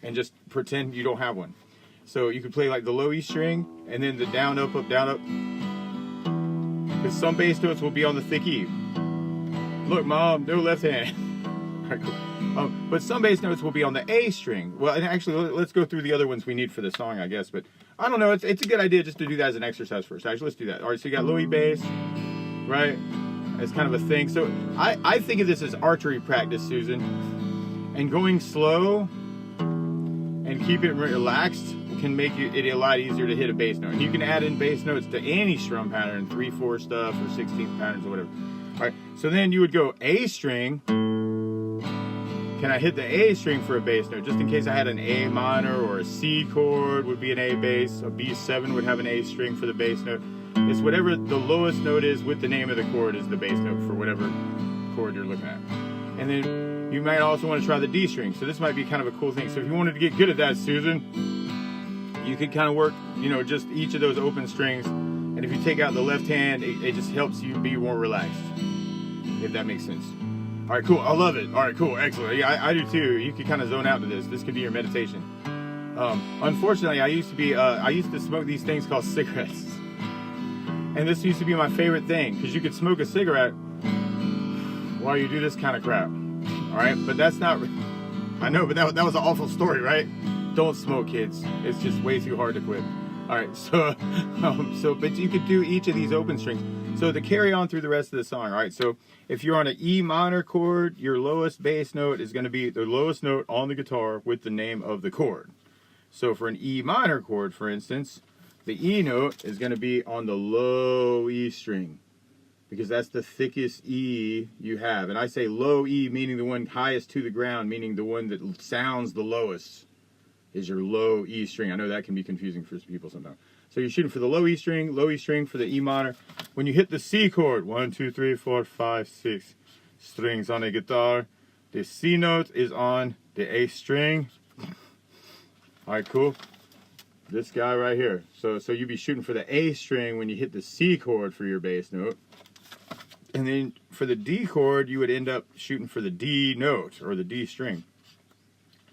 and just pretend you don't have one. So you could play like the low E string, and then the down, up, down, up. Because some bass notes will be on the thick E. Look, Mom, no left hand. All right, cool. But some bass notes will be on the A string. Well, and actually, let's go through the other ones we need for the song, I guess. But I don't know. It's a good idea just to do that as an exercise first. Actually, let's do that. All right, so you got low E bass, right? It's kind of a thing. So I think of this as archery practice, Susan. And going slow and keep it relaxed can make it a lot easier to hit a bass note. And you can add in bass notes to any strum pattern, 3/4 stuff or 16th patterns or whatever. All right, so then you would go A string. Can I hit the A string for a bass note? Just in case I had an A minor or a C chord would be an A bass. A B7 would have an A string for the bass note. It's whatever the lowest note is with the name of the chord is the bass note for whatever chord you're looking at. And then you might also want to try the D string. So this might be kind of a cool thing. So if you wanted to get good at that, Susan, you could kind of work, just each of those open strings. And if you take out the left hand, it just helps you be more relaxed, if that makes sense. All right, cool. I love it. All right, cool. Excellent. Yeah, I do too. You could kind of zone out to this. This could be your meditation. Unfortunately, I used to smoke these things called cigarettes. And this used to be my favorite thing because you could smoke a cigarette while you do this kind of crap. All right, but that's not, I know, but that was an awful story, right? Don't smoke, kids. It's just way too hard to quit. All right, so but you could do each of these open strings. So to carry on through the rest of the song, all right, so if you're on an E minor chord, your lowest bass note is going to be the lowest note on the guitar with the name of the chord. So for an E minor chord, for instance, the E note is going to be on the low E string because that's the thickest E you have. And I say low E, meaning the one highest to the ground, meaning the one that sounds the lowest is your low E string. I know that can be confusing for people sometimes. So you're shooting for the low E string for the E minor. When you hit the C chord, 1, 2, 3, 4, 5, 6 strings on a guitar, the C note is on the A string. All right, cool. This guy right here. So you'd be shooting for the A string when you hit the C chord for your bass note. And then for the D chord, you would end up shooting for the D note or the D string.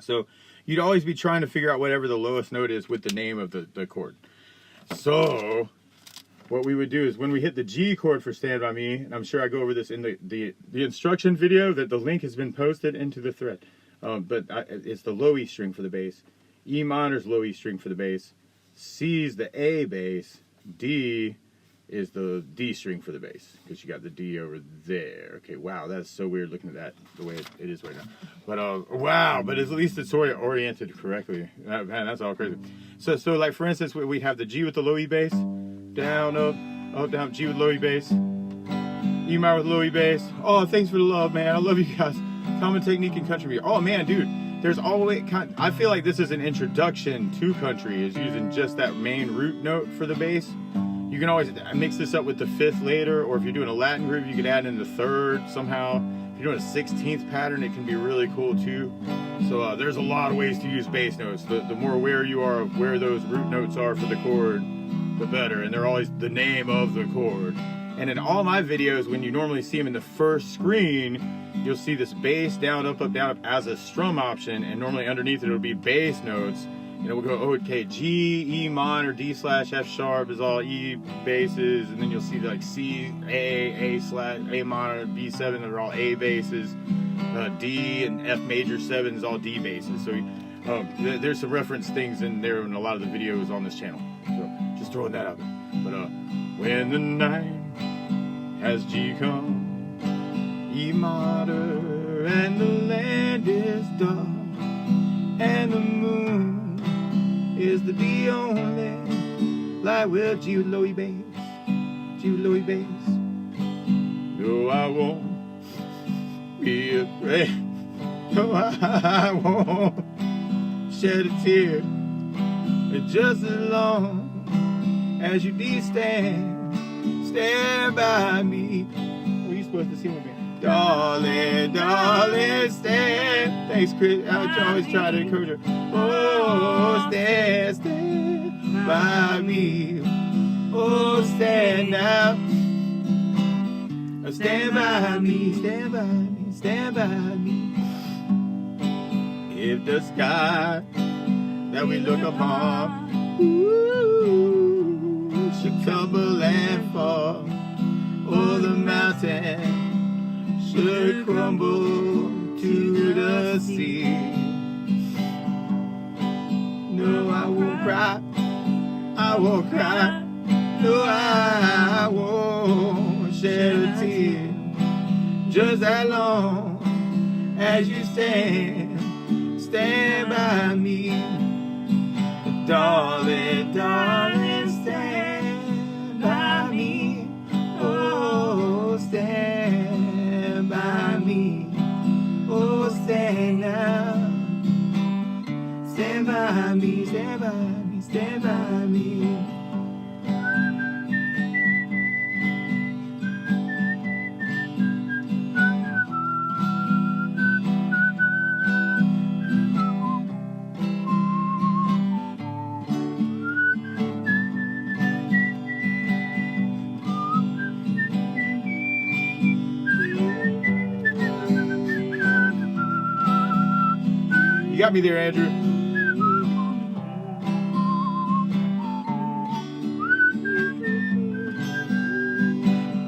So you'd always be trying to figure out whatever the lowest note is with the name of the chord. So what we would do is when we hit the G chord for Stand By Me, and I'm sure I go over this in the instruction video that the link has been posted into the thread, it's the low E string for the bass, E minor's low E string for the bass, C's the A bass, D is the D string for the bass, because you got the D over there. Okay, wow, that's so weird looking at that the way it is right now. But wow, but at least it's sort of oriented correctly. Man, that's all crazy. So like for instance, we have the G with the low E bass, down, up, down, G with low E bass, E minor with low E bass. Oh, thanks for the love, man. I love you guys. Common technique in country music. Oh man, dude, there's always I feel like this is an introduction to country, is using just that main root note for the bass. You can always mix this up with the fifth later, or if you're doing a Latin groove, you could add in the third somehow. If you're doing a 16th pattern, it can be really cool too. So there's a lot of ways to use bass notes. The more aware you are of where those root notes are for the chord, the better. And they're always the name of the chord. And in all my videos, when you normally see them in the first screen, you'll see this bass, down, up, as a strum option. And normally underneath it, it'll be bass notes. And it will go, okay, G, E minor, D slash F sharp is all E basses, and then you'll see like C, A slash A minor, B7 are all A basses, D and F major 7 is all D basses. So there's some reference things in there in a lot of the videos on this channel. So just throwing that out there. But when the night has G come, E minor, and the land is dark, and the moon is the only light, well, G with low E bass, G with low E bass. No, I won't be afraid. No, I won't shed a tear. Just as long as you stand by me. What are you supposed to sing with me? Darling, darling, stand. Thanks, Chris. I always try to encourage her. Oh, stand by me. Oh, stand now. Stand by me, stand by me, stand by me. If the sky that we look upon should tumble and fall, or the mountain should crumble to the sea, no, I won't cry, I won't cry, no, I won't shed a tear, just as long as you stand by me, darling, darling, stand by me, oh, stand by me, oh, stand now, stand by me, stand by me, stand by me. You got me there, Andrew.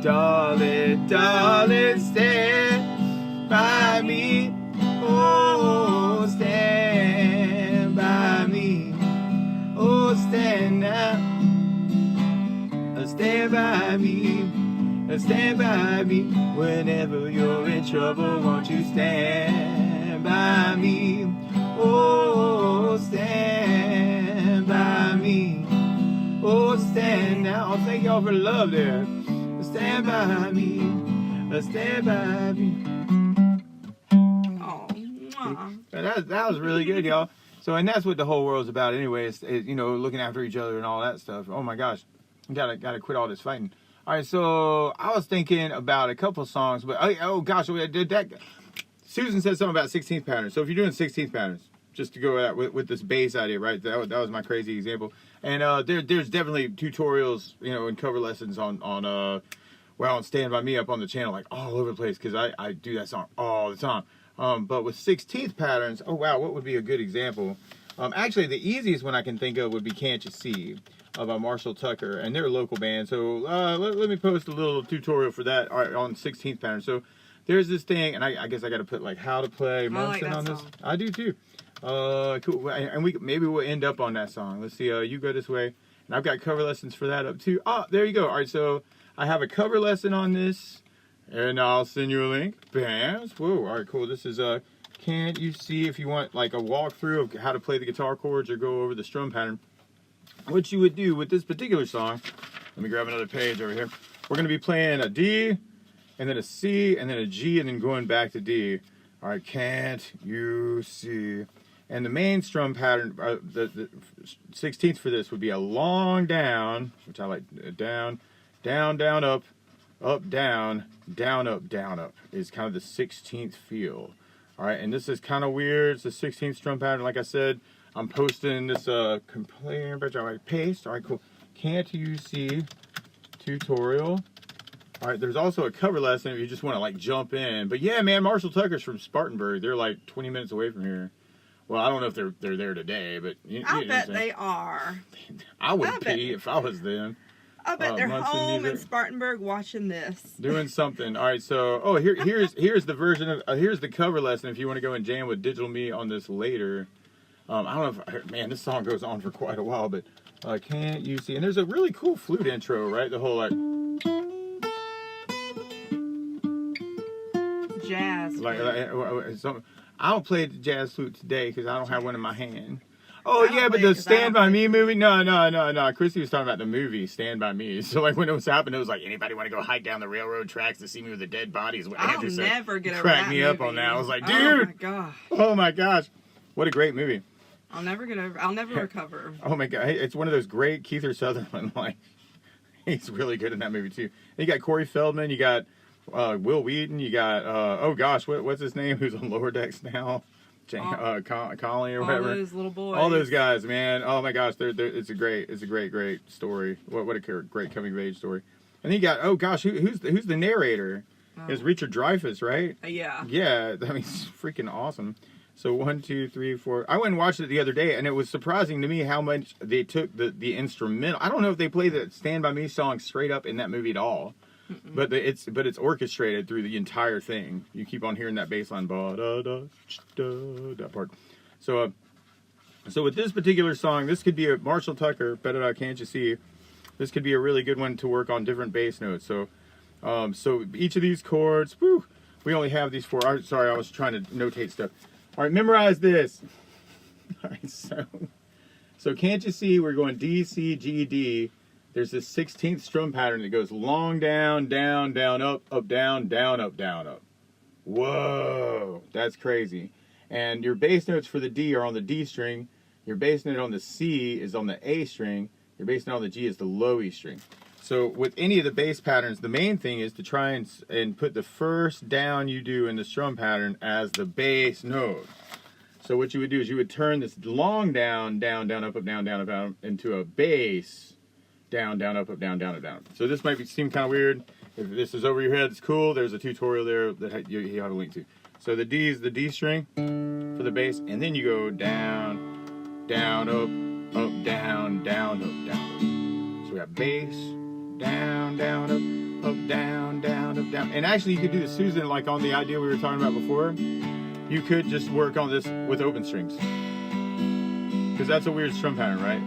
Darling, darling, stand by me. Oh, stand by me. Oh, stand now. by me. Stand by me whenever you're in trouble. Won't you stand by me? Oh, stand by me. Oh, stand now. Oh, thank y'all for the love there. Stand by me. Stand by me. Oh, that was really good, y'all. So, and that's what the whole world's about anyway. It's looking after each other and all that stuff. Oh my gosh. Gotta quit all this fighting. All right, so I was thinking about a couple songs, but oh gosh, did that. Susan said something about 16th patterns. So if you're doing 16th patterns, just to go with this bass idea, right? That was my crazy example. And there's definitely tutorials, and cover lessons on Stand By Me up on the channel, like all over the place, because I do that song all the time. But with 16th patterns, oh wow, what would be a good example? Actually, the easiest one I can think of would be Can't You See? By Marshall Tucker, and they're a local band. So let me post a little tutorial for that on 16th pattern. So there's this thing, and I guess I got to put like how to play Munson on this. I do too. Cool. And maybe we'll end up on that song. Let's see. You Go This Way, and I've got cover lessons for that up too. Oh, there you go. All right. So I have a cover lesson on this, and I'll send you a link. Bam. Whoa. All right. Cool. This is Can't You See? If you want like a walkthrough of how to play the guitar chords or go over the strum pattern. What you would do with this particular song, let me grab another page over here. We're going to be playing a D, and then a C, and then a G, and then going back to D. All right, Can't You See? And the main strum pattern, the 16th for this would be a long down, which I like, down, down, down, up, down, down, up, down, up, is kind of the 16th feel. All right, and this is kind of weird. It's the 16th strum pattern, like I said. I'm posting this paste. All right, cool. Can't You See tutorial. All right, there's also a cover lesson if you just want to like jump in. But yeah, man, Marshall Tucker's from Spartanburg. They're like 20 minutes away from here. Well, I don't know if they're there today, but I bet they are. I would be if I was them. I bet they're home in Spartanburg watching this. Doing something. All right, so here's the version of here's the cover lesson if you want to go and jam with Digital Me on this later. I don't know if, man, this song goes on for quite a while, but Can't You See? And there's a really cool flute intro, right? The whole like jazz. I don't play the jazz flute today because I don't have one in my hand. Oh yeah, but the Stand By Me movie? No. Christy was talking about the movie Stand By Me. So like when it was happening, it was like, anybody want to go hike down the railroad tracks to see me with the dead bodies? I'll never get over crack that me movie. Up on that. I was like, dude. Oh my gosh. What a great movie. I'll never recover. Oh my god, it's one of those great Keith Sutherland, like he's really good in that movie too. And you got Corey Feldman, you got Will Wheaton, you got oh gosh, what's his name? Who's on Lower Decks now? Collie or whatever. All those little boys. All those guys, man. Oh my gosh, it's a great story. What a great coming of age story. And then you got who's the narrator? It's Richard Dreyfuss, right? Yeah. Yeah, I mean it's freaking awesome. So 1, 2, 3, 4. I went and watched it the other day, and it was surprising to me how much they took the instrumental. I don't know if they play the Stand By Me song straight up in that movie at all, but it's orchestrated through the entire thing. You keep on hearing that bass line, that part. So with this particular song, this could be a Marshall Tucker, Better Can't You See? This could be a really good one to work on different bass notes. So each of these chords, we only have these 4. Sorry, I was trying to notate stuff. All right, memorize this. All right, so Can't You See? We're going D, C, G, D. There's this 16th strum pattern that goes long down, down, down, up, down, down, up, down, up. Whoa, that's crazy. And your bass notes for the D are on the D string. Your bass note on the C is on the A string. Your bass note on the G is the low E string. So with any of the bass patterns, the main thing is to try and put the first down you do in the strum pattern as the bass note. So what you would do is you would turn this long down, down, down, up, down, down, up, into a bass down, down, up, down, down, up, down. So this might seem kind of weird. If this is over your head, it's cool. There's a tutorial there that you have a link to. So the D is the D string for the bass, and then you go down, down, up, down, down, up, down. So we got bass, down, down, up, down, down, up, down. And actually you could do the Susan like on the idea we were talking about before. You could just work on this with open strings. Because that's a weird strum pattern, right?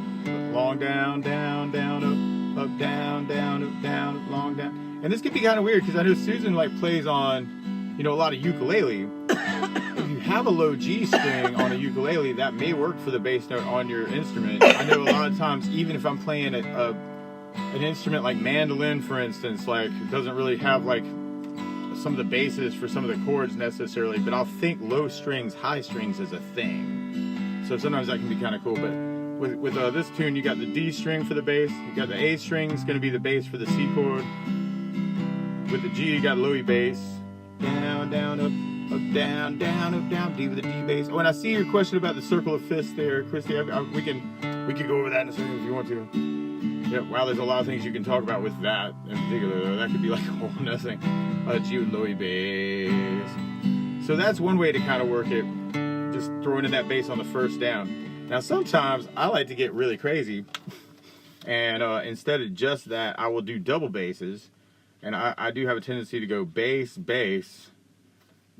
Long down, down, down, up, down, up, long down. And this could be kind of weird because I know Susan like plays on, a lot of ukulele. If you have a low G string on a ukulele, that may work for the bass note on your instrument. I know a lot of times, even if I'm playing an instrument like mandolin, for instance, like it doesn't really have like some of the basses for some of the chords necessarily, but I'll think low strings, high strings is a thing. So sometimes that can be kind of cool. But with this tune, you got the D string for the bass, you got the A string, it's going to be the bass for the C chord. With the G, you got low E bass, down, up, down, up, down, D with the D bass. Oh, and I see your question about the circle of fifths there, Christy. We can go over that in a second if you want to. Yeah, wow, there's a lot of things you can talk about with that in particular, though. That could be like a whole other thing. G with low E bass. So that's one way to kind of work it, just throwing in that bass on the first down. Now, sometimes I like to get really crazy, and instead of just that, I will do double basses, and I do have a tendency to go bass,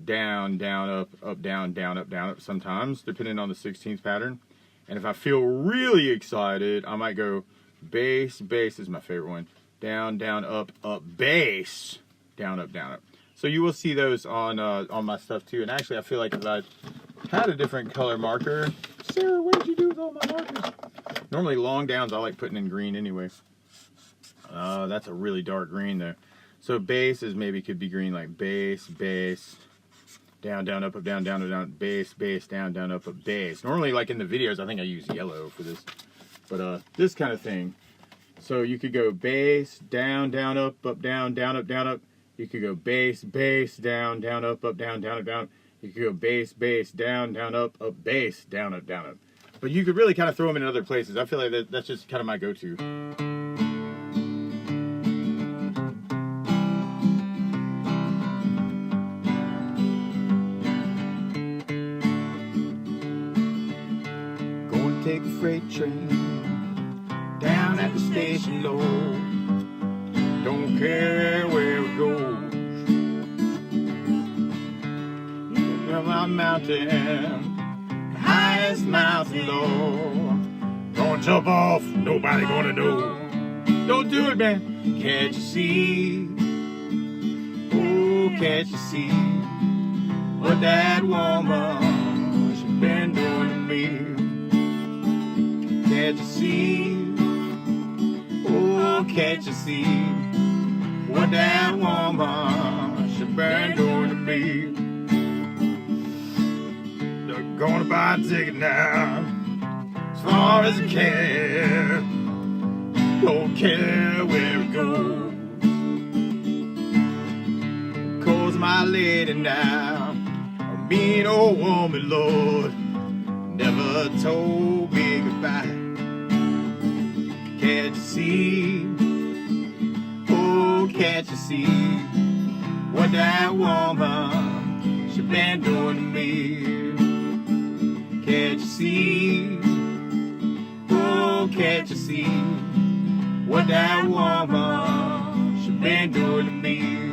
down, up, down, up sometimes, depending on the 16th pattern. And if I feel really excited, I might go bass is my favorite one. Down, up, bass, down, up. So you will see those on my stuff too. And actually, I feel like if I had a different color marker, Sarah, what did you do with all my markers? Normally long downs I like putting in green anyway. That's a really dark green there. So bass is maybe could be green, like bass, down, up, down, bass, down, up, bass. Normally, like in the videos, I think I use yellow for this. But this kind of thing. So you could go bass, down, up, down, up. You could go bass, down, up, down. You could go bass, down, up, bass, down, up. But you could really kind of throw them in other places. I feel like that's just kind of my go-to. Going to take a freight train down at the station low. Don't care where it goes. From my mountain, the highest mountain low. Gonna jump off, nobody gonna know. Don't do it, man. Can't you see? Oh, can't you see what that woman she been doing to me? Can't you see? Oh, can't you see what that woman she been doing to me? They're gonna buy a ticket now, as far as I can. Don't care where it goes. 'Cause my lady now, a mean old woman, Lord, never told me goodbye. Can't you see? Oh, can't you see what that woman she been doing to me? Can't you see? Oh, can't you see what that woman she been doing to me?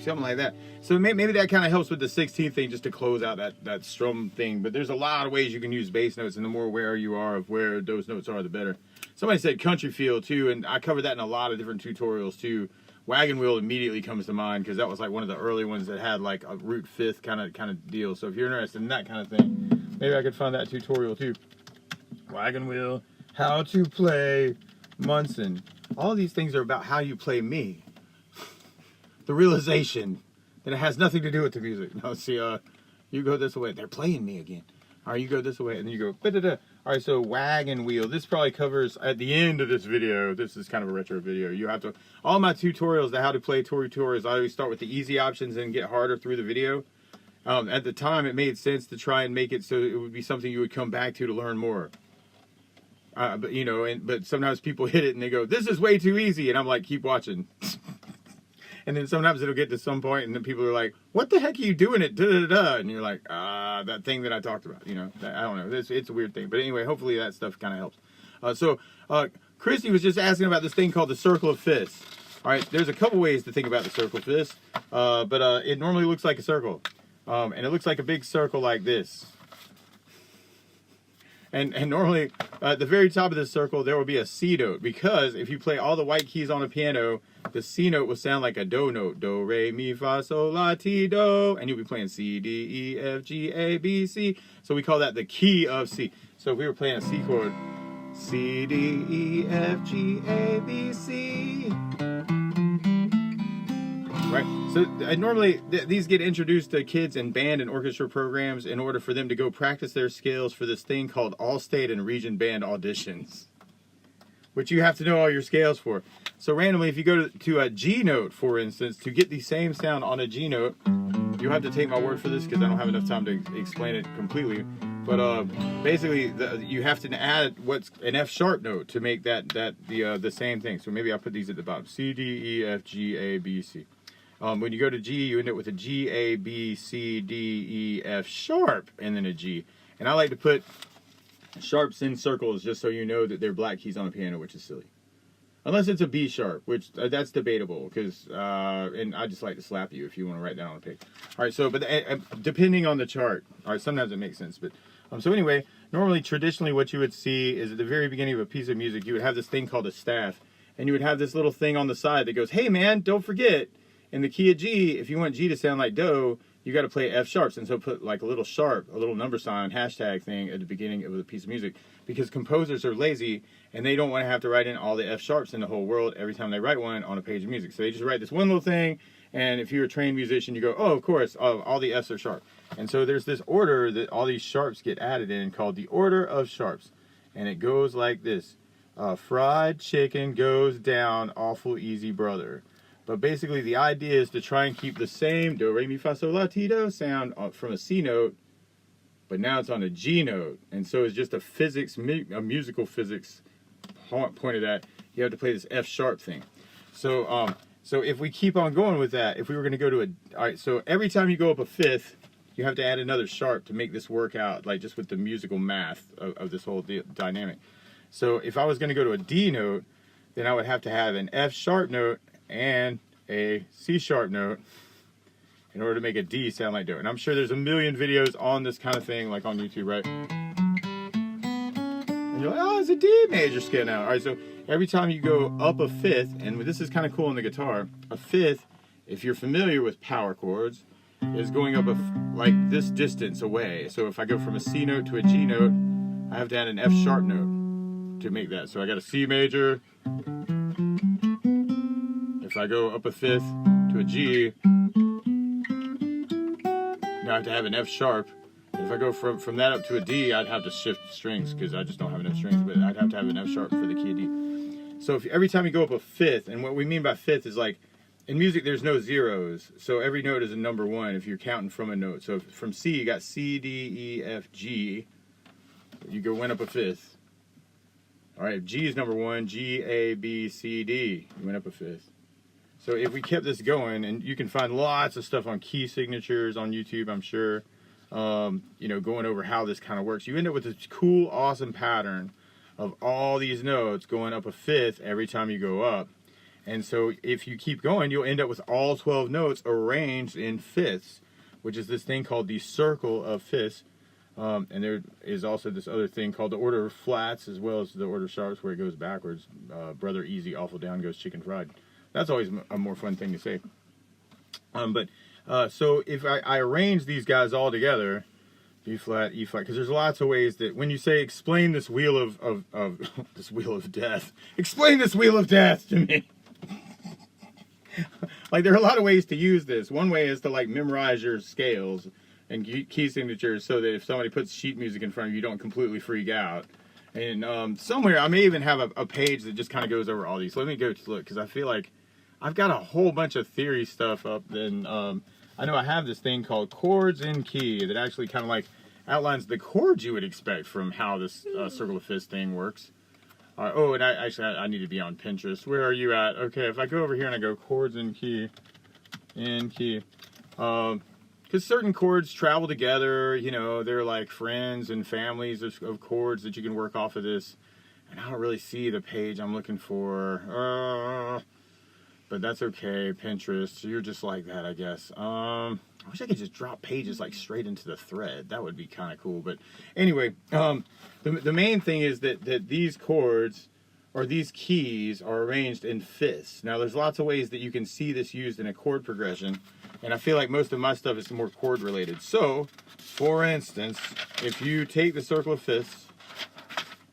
Something like that. So maybe that kind of helps with the 16th thing, just to close out that strum thing. But there's a lot of ways you can use bass notes, and the more aware you are of where those notes are, the better. Somebody said country feel too, and I covered that in a lot of different tutorials too. Wagon wheel immediately comes to mind because that was like one of the early ones that had like a root fifth kind of deal. So if you're interested in that kind of thing, maybe I could find that tutorial too. Wagon wheel, how to play Munson. All these things are about how you play me. The realization that it has nothing to do with the music. No, see, you go this way. They're playing me again. All right, you go this way, and then you go, ba-da-da. All right, so wagon wheel. This probably covers, at the end of this video, this is kind of a retro video. You have to, all my tutorials, the how to play tutorials, I always start with the easy options and get harder through the video. At the time, it made sense to try and make it so it would be something you would come back to learn more. But, you know, but sometimes people hit it and they go, this is way too easy. And I'm like, keep watching. And then sometimes it'll get to some point and then people are like, what the heck are you doing it? Da-da-da-da. And you're like, that thing that I talked about, you know, I don't know. It's a weird thing. But anyway, hopefully that stuff kind of helps. So Christy was just asking about this thing called the circle of fifths. All right, there's a couple ways to think about the circle for this, but it normally looks like a circle, and it looks like a big circle like this. And normally, at the very top of this circle, there will be a C note, because if you play all the white keys on a piano, the C note will sound like a do note. Do, re, mi, fa, sol, la, ti, do. And you'll be playing C, D, E, F, G, A, B, C. So we call that the key of C. So if we were playing a C chord, C, D, E, F, G, A, B, C. Right. So normally these get introduced to kids in band and orchestra programs in order for them to go practice their skills for this thing called all-state and region band auditions, which you have to know all your scales for. So randomly, if you go to a G note, for instance, to get the same sound on a G note, you'll have to take my word for this because I don't have enough time to explain it completely. But basically, you have to add what's an F sharp note to make that the same thing. So maybe I'll put these at the bottom: C, D, E, F, G, A, B, C. When you go to G, you end up with a G, A, B, C, D, E, F sharp, and then a G. And I like to put sharps in circles just so you know that they're black keys on a piano, which is silly. Unless it's a B sharp, which that's debatable, because and I just like to slap you if you want to write that on a page. All right, so but depending on the chart, all right, sometimes it makes sense. But so anyway, normally, traditionally, what you would see is at the very beginning of a piece of music, you would have this thing called a staff, and you would have this little thing on the side that goes, "Hey man, don't forget, in the key of G, if you want G to sound like do, you got to play F sharps." And so put like a little sharp, a little number sign, hashtag thing at the beginning of a piece of music, because composers are lazy and they don't want to have to write in all the F sharps in the whole world every time they write one on a page of music. So they just write this one little thing, and if you're a trained musician, you go, "Oh, of course, all the Fs are sharp." And so there's this order that all these sharps get added in called the order of sharps. And it goes like this: fried chicken goes down awful easy, brother. But basically, the idea is to try and keep the same do, re, mi, fa, sol, la, ti, do sound from a C note, but now it's on a G note. And so it's just a musical physics point of that. You have to play this F sharp thing. So so if we keep on going with that, if we were going to go to all right, so every time you go up a fifth, you have to add another sharp to make this work out, like just with the musical math of this whole dynamic. So if I was going to go to a D note, then I would have to have an F sharp note and a C sharp note in order to make a D sound like do. And I'm sure there's a million videos on this kind of thing, like on YouTube, right? And you're like, "Oh, it's a D major scale now." All right, so every time you go up a fifth, and this is kind of cool on the guitar, a fifth, if you're familiar with power chords, is going up like this distance away. So if I go from a C note to a G note, I have to add an F sharp note to make that. So I got a C major. If I go up a fifth to a G, now I have to have an F sharp. And if I go from that up to a D, I'd have to shift strings because I just don't have enough strings, but I'd have to have an F sharp for the key of D. So every time you go up a fifth, and what we mean by fifth is like, in music there's no zeros, so every note is a number one if you're counting from a note. So from C, you got C, D, E, F, G. You went up a fifth. All right, G is number one, G, A, B, C, D. You went up a fifth. So if we kept this going, and you can find lots of stuff on key signatures on YouTube, I'm sure, going over how this kind of works, you end up with this cool, awesome pattern of all these notes going up a fifth every time you go up. And so if you keep going, you'll end up with all 12 notes arranged in fifths, which is this thing called the circle of fifths. And there is also this other thing called the order of flats, as well as the order of sharps, where it goes backwards. Brother easy, awful down goes chicken fried. That's always a more fun thing to say. So if I arrange these guys all together, B flat, E flat, because there's lots of ways that when you say explain this wheel of this wheel of death, explain this wheel of death to me. Like, there are a lot of ways to use this. One way is to like memorize your scales and key signatures so that if somebody puts sheet music in front of you, you don't completely freak out. And somewhere I may even have a page that just kind of goes over all these. So let me go look, because I feel like I've got a whole bunch of theory stuff up. Then I know I have this thing called chords in key that actually kind of like outlines the chords you would expect from how this circle of fifths thing works. And I need to be on Pinterest. Where are you at? Okay, if I go over here and I go chords in key, because certain chords travel together, they're like friends and families of chords that you can work off of this. And I don't really see the page I'm looking for. but that's okay. Pinterest, you're just like that, I guess. I wish I could just drop pages like straight into the thread. That would be kind of cool. But anyway, the main thing is that these chords or these keys are arranged in fifths. Now, there's lots of ways that you can see this used in a chord progression, and I feel like most of my stuff is more chord related. So, for instance, if you take the circle of fifths,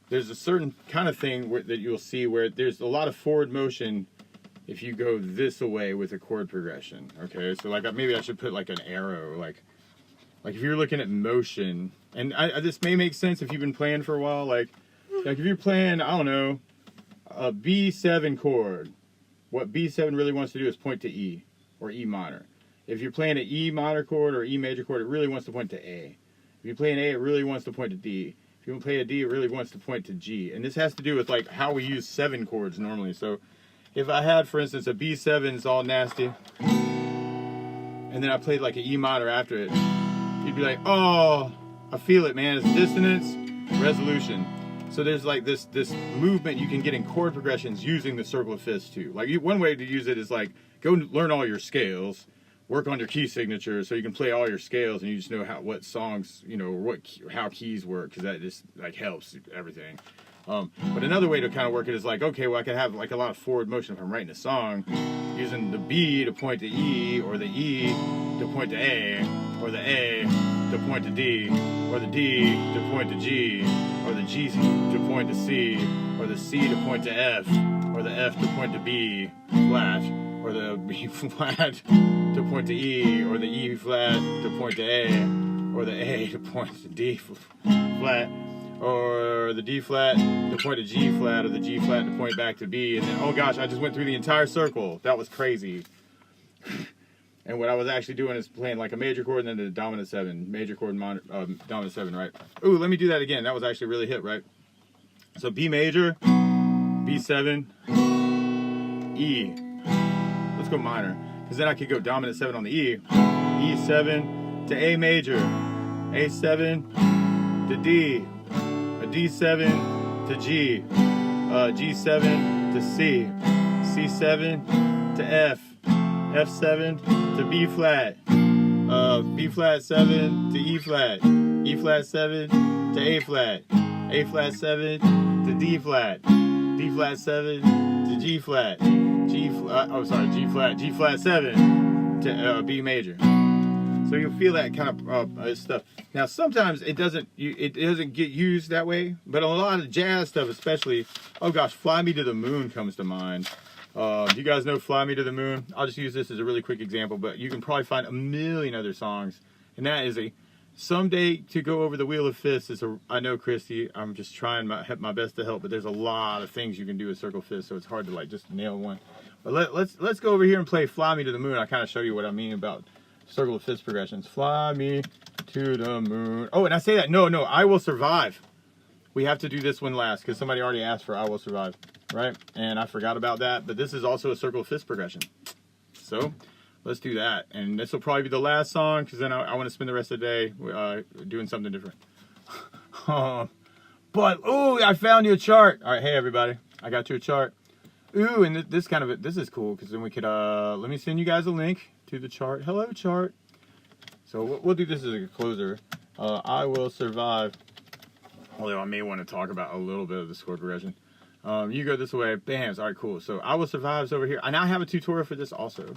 there's a certain kind of thing that you'll see where there's a lot of forward motion if you go this away with a chord progression. Okay, so like maybe I should put like an arrow, like if you're looking at motion, and this may make sense if you've been playing for a while, like if you're playing, I don't know, a B7 chord, what B7 really wants to do is point to E or E minor. If you're playing an E minor chord or E major chord, it really wants to point to A. If you play an A, it really wants to point to D. If you play a D, it really wants to point to G. And this has to do with like how we use 7 chords normally. So if I had, for instance, a B7 is all nasty, and then I played like an E minor after it, you'd be like, oh, I feel it, man. It's dissonance, resolution. So there's like this movement you can get in chord progressions using the circle of fifths too. Like one way to use it is like go learn all your scales, work on your key signature, so you can play all your scales and you just know what songs, how keys work, because that just like helps everything. But another way to kind of work it is like, okay, well I can have like a lot of forward motion if I'm writing a song, using the B to point to E, or the E to point to A, or the A to point to D, or the D to point to G, or the G to point to C, or the C to point to F, or the F to point to B flat, or the B flat to point to E, or the E flat to point to A, or the A to point to D flat, or the D flat to point to G flat, or the G flat to point back to B, and then, oh gosh, I just went through the entire circle. That was crazy. And what I was actually doing is playing like a major chord and then the dominant 7, major chord and dominant 7, right? Ooh, let me do that again. That was actually really hit, right? So B major, B7, E. Let's go minor, because then I could go dominant 7 on the E, E7 to A major, A7 to D, a D7 to G, G7 to C, C7 to F, F7 to B flat, B flat 7 to E flat, E flat 7 to A flat, A flat 7 to D flat, D flat 7 to G flat, G flat 7 to B major. So you'll feel that kind of stuff. Now sometimes it doesn't get used that way, but a lot of jazz stuff, especially, oh gosh, "Fly Me to the Moon" comes to mind. Do you guys know "Fly Me to the Moon"? I'll just use this as a really quick example, but you can probably find a million other songs. And that is someday to go over the wheel of fifths I know, Christy, I'm just trying my best to help, but there's a lot of things you can do with circle fifths, so it's hard to like just nail one. But let's go over here and play "Fly Me to the Moon." I kind of show you what I mean about circle of fifths progressions. Fly me to the moon. Oh, and I say that, no, "I Will Survive." We have to do this one last because somebody already asked for "I Will Survive," right? And I forgot about that, but this is also a circle of fifths progression. So let's do that. And this will probably be the last song, because then I want to spend the rest of the day doing something different. But, ooh, I found you a chart. All right, hey, everybody. I got you a chart. Ooh, and this is cool, because then we could, let me send you guys a link to the chart. Hello, chart. So we'll do this as a closer. "I Will Survive." Although I may want to talk about a little bit of the chord progression. You go this way, bam. All right, cool. So "I Will Survive's over here. And I have a tutorial for this also.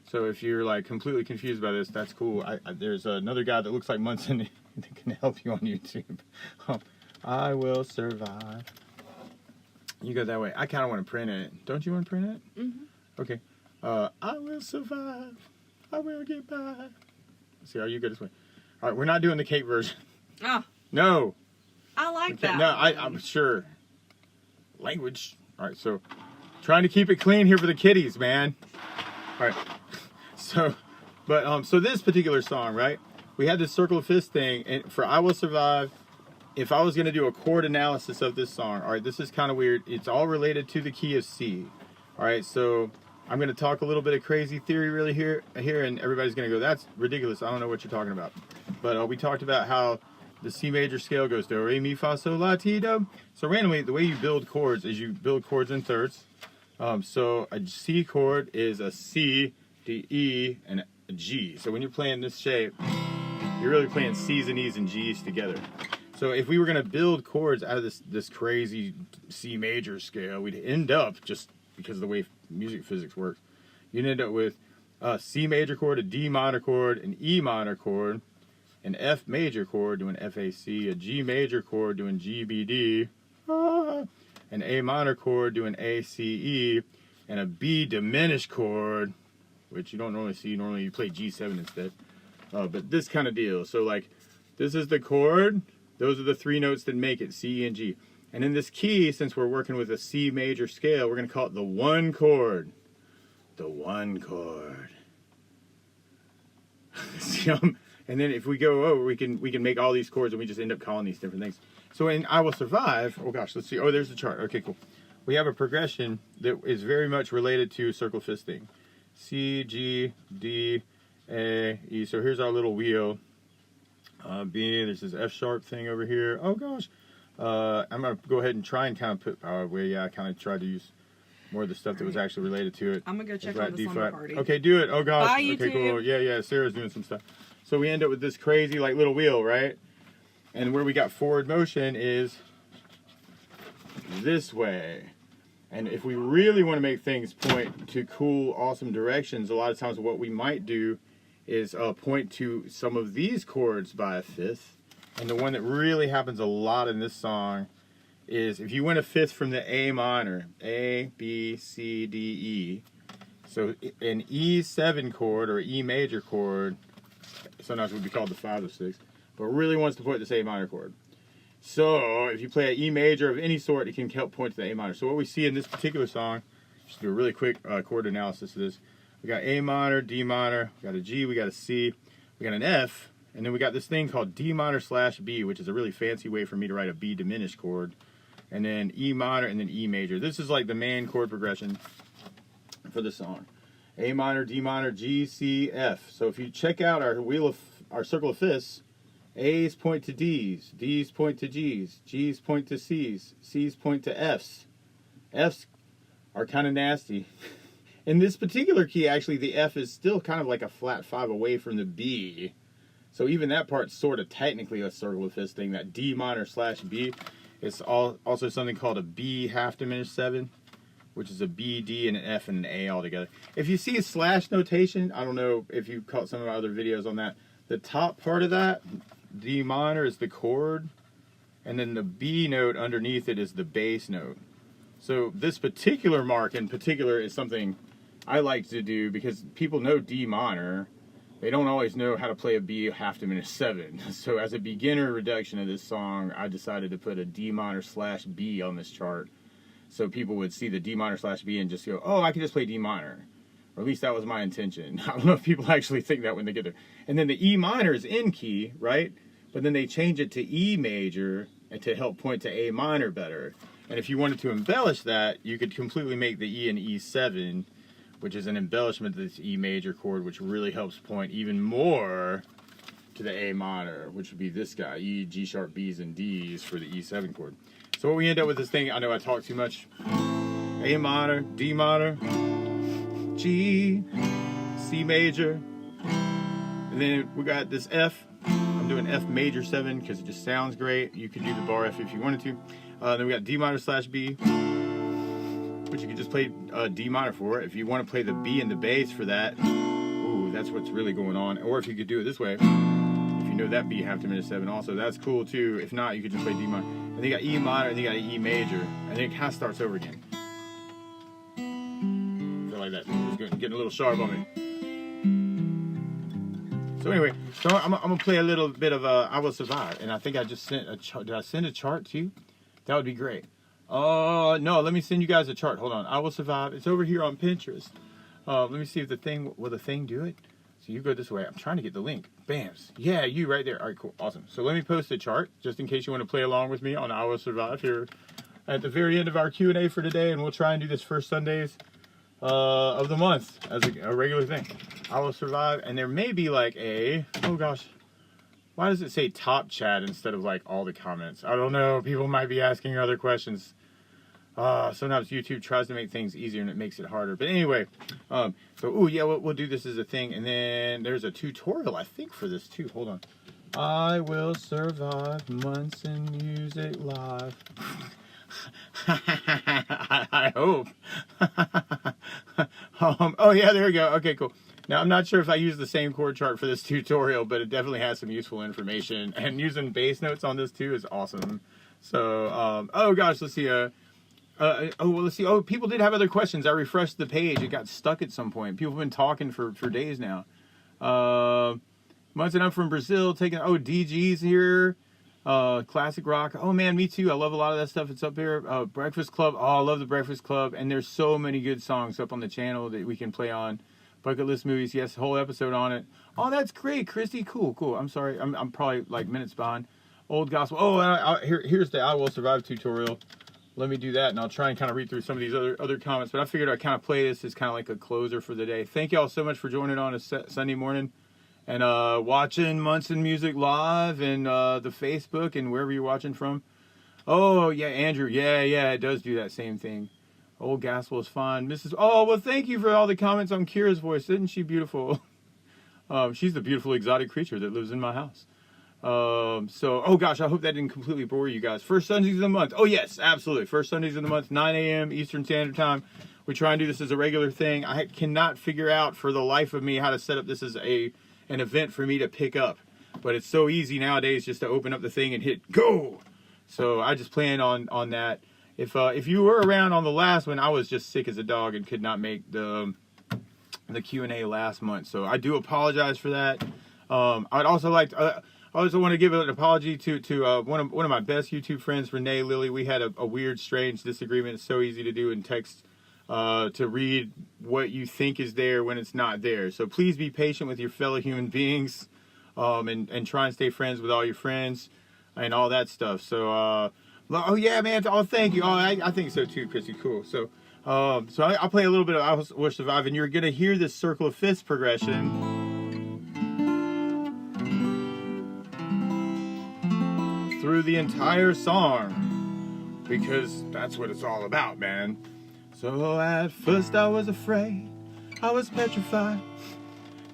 So if you're like completely confused by this, that's cool. There's another guy that looks like Munson that can help you on YouTube. "I Will Survive." You go that way. I kind of want to print it. Don't you want to print it? Mm-hmm. Okay. "I will survive. I will get by." See, you go this way. All right, we're not doing the Kate version. Oh. No. I like that. No, I'm sure. Language. All right, so trying to keep it clean here for the kiddies, man. All right. So this particular song, right? We had this circle of fifths thing, and for "I Will Survive," if I was going to do a chord analysis of this song, all right, this is kind of weird. It's all related to the key of C. All right, so I'm going to talk a little bit of crazy theory really here, and everybody's going to go, "That's ridiculous. I don't know what you're talking about." But we talked about how the C major scale goes do, re, mi, fa, sol, la, ti, do. So randomly, the way you build chords is you build chords in thirds. So a C chord is a C, D, E, and a G. So when you're playing this shape, you're really playing C's and E's and G's together. So if we were going to build chords out of this crazy C major scale, we'd end up, just because of the way music physics works, you'd end up with a C major chord, a D minor chord, an E minor chord, an F major chord doing FAC, a G major chord doing GBD, an A minor chord doing ACE, and a B diminished chord, which you don't normally see. Normally you play G7 instead. But this kind of deal. So like, this is the chord. Those are the three notes that make it, C, E, and G. And in this key, since we're working with a C major scale, we're going to call it the one chord. The one chord. And then if we go over, we can make all these chords, and we just end up calling these different things. So in I Will Survive, oh gosh, let's see. Oh, there's the chart. Okay, cool. We have a progression that is very much related to circle fifth thing. C, G, D, A, E. So here's our little wheel. B, there's this F sharp thing over here. Oh gosh. I'm going to go ahead and try and kind of put power away. Yeah, I kind of tried to use more of the stuff that was actually related to it. I'm going to go check out the slumber party. Okay, do it. Oh gosh. Bye, okay, YouTube. cool. Yeah, Sarah's doing some stuff. So we end up with this crazy like little wheel, right? And where we got forward motion is this way. And if we really want to make things point to cool, awesome directions, a lot of times what we might do is point to some of these chords by a fifth. And the one that really happens a lot in this song is if you went a fifth from the A minor, A, B, C, D, E. So an E7 chord or E major chord, sometimes would be called the 5 or 6, but really wants to point to this A minor chord. So if you play an E major of any sort, it can help point to the A minor. So what we see in this particular song, just do a really quick chord analysis of this. We got A minor, D minor, we got a G, we got a C, we got an F, and then we got this thing called D minor / B, which is a really fancy way for me to write a B diminished chord, and then E minor, and then E major. This is like the main chord progression for the song. A minor, D minor, G, C, F. So if you check out our circle of fifths, A's point to D's, D's point to G's, G's point to C's, C's point to F's. F's are kind of nasty. In this particular key, actually, the F is still kind of like a flat 5 away from the B. So even that part's sort of technically a circle of fifths thing. That D minor / B is also something called a B half diminished 7, which is a B, D, and an F and an A all together. If you see a slash notation, I don't know if you caught some of my other videos on that. The top part of that, D minor, is the chord, and then the B note underneath it is the bass note. So this particular mark in particular is something I like to do because people know D minor. They don't always know how to play a B half diminished 7. So as a beginner reduction of this song, I decided to put a D minor / B on this chart. So people would see the D minor / B and just go, oh, I can just play D minor. Or at least that was my intention. I don't know if people actually think that when they get there. And then the E minor is in key, right? But then they change it to E major and to help point to A minor better. And if you wanted to embellish that, you could completely make the E an E7, which is an embellishment of this E major chord, which really helps point even more to the A minor, which would be this guy, E, G sharp, B's, and D's for the E7 chord. So what we end up with this thing, I know I talk too much. A minor, D minor, G, C major, and then we got this F. I'm doing F major 7 because it just sounds great. You could do the bar F if you wanted to. Then we got D minor / B, which you could just play D minor for. If you want to play the B and the bass for that, ooh, that's what's really going on. Or if you could do it this way, if you know that B half diminished 7 also, that's cool too. If not, you could just play D minor. And then you got E minor, and then you got E major, and then it kind of starts over again. Feel like that. It's getting a little sharp on me. So anyway, so I'm gonna play a little bit of I Will Survive, and I think I just sent a chart. Did I send a chart to you? That would be great. Oh no, let me send you guys a chart. Hold on, I Will Survive. It's over here on Pinterest. Let me see if will the thing do it? So you go this way. I'm trying to get the link. Bams. Yeah, you right there. All right, cool, awesome. So let me post a chart just in case you want to play along with me on I Will Survive here at the very end of our Q&A for today, and we'll try and do this first Sundays of the month as a regular thing. I Will Survive, and there may be like oh gosh, why does it say top chat instead of like all the comments? I don't know, people might be asking other questions. Sometimes YouTube tries to make things easier and it makes it harder. But anyway, we'll do this as a thing. And then there's a tutorial, I think, for this too. Hold on. I will survive Munson Music Live. I hope. There we go. Okay, cool. Now, I'm not sure if I use the same chord chart for this tutorial, but it definitely has some useful information. And using bass notes on this too is awesome. So, let's see. Let's see. Oh, people did have other questions. I refreshed the page. It got stuck at some point. People have been talking for days now. Munson, I'm from Brazil. DG's here. Classic rock. Oh man, me too. I love a lot of that stuff. It's up here. Breakfast Club. Oh, I love the Breakfast Club. And there's so many good songs up on the channel that we can play on. Bucket list movies. Yes, whole episode on it. Oh, that's great, Christy. Cool. I'm sorry. I'm probably like minutes behind. Old gospel. Oh, here's the I Will Survive tutorial. Let me do that, and I'll try and kind of read through some of these other comments. But I figured I'd kind of play this as kind of like a closer for the day. Thank y'all so much for joining on a Sunday morning and watching Munson Music Live and the Facebook and wherever you're watching from. Oh, yeah, Andrew. Yeah, it does do that same thing. Old gospel is fine. Thank you for all the comments on Kira's voice. Isn't she beautiful? She's the beautiful exotic creature that lives in my house. I hope that didn't completely bore you guys. First Sundays of the month. Oh, yes, absolutely. First Sundays of the month, 9 a.m. Eastern Standard Time. We try and do this as a regular thing. I cannot figure out for the life of me how to set up this as an event for me to pick up. But it's so easy nowadays just to open up the thing and hit go. So I just plan on that. If you were around on the last one, I was just sick as a dog and could not make the Q&A last month. So I do apologize for that. I'd also like to... I also want to give an apology to one of my best YouTube friends, Renee Lilly. We had a weird, strange disagreement. It's so easy to do in text, to read what you think is there when it's not there. So please be patient with your fellow human beings, and try and stay friends with all your friends and all that stuff. So, thank you. I think so too, Chrissy. Cool. So I'll play a little bit of I Will Survive, and you're gonna hear this circle of fifths progression through the entire song, because that's what it's all about, man. So at first I was afraid, I was petrified,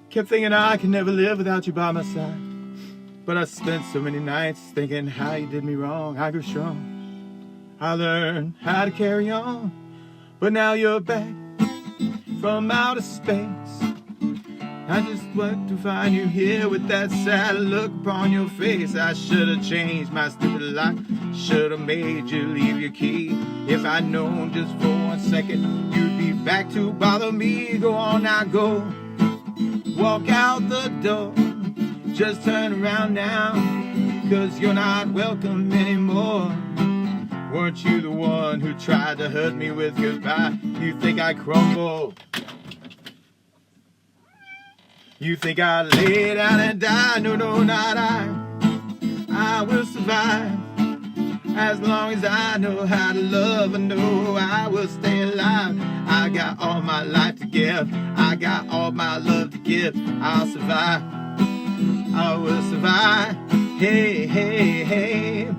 kept thinking I could never live without you by my side. But I spent so many nights thinking how you did me wrong. I grew strong, I learned how to carry on. But now you're back from outer space. I just want to find you here with that sad look upon your face. I should have changed my stupid life, should have made you leave your key. If I'd known just for 1 second you'd be back to bother me. Go on now, go, walk out the door, just turn around now, 'cause you're not welcome anymore. Weren't you the one who tried to hurt me with goodbye? You think I crumble? You think I lay down and die? No, not I. I will survive. As long as I know how to love, I know I will stay alive. I got all my life to give, I got all my love to give. I'll survive, I will survive. Hey, hey, hey.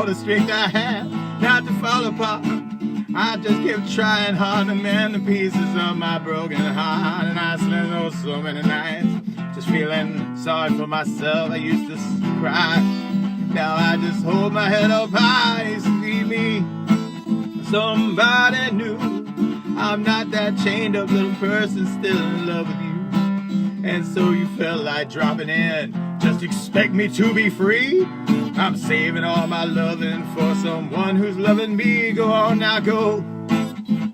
The strength I have not to fall apart, I just kept trying hard to mend the pieces of my broken heart. And I spent so many nights just feeling sorry for myself. I used to cry, now I just hold my head up high. See me, somebody new. I'm not that chained up little person still in love with you. And so you felt like dropping in, just expect me to be free. I'm saving all my loving for someone who's loving me. Go on now, go,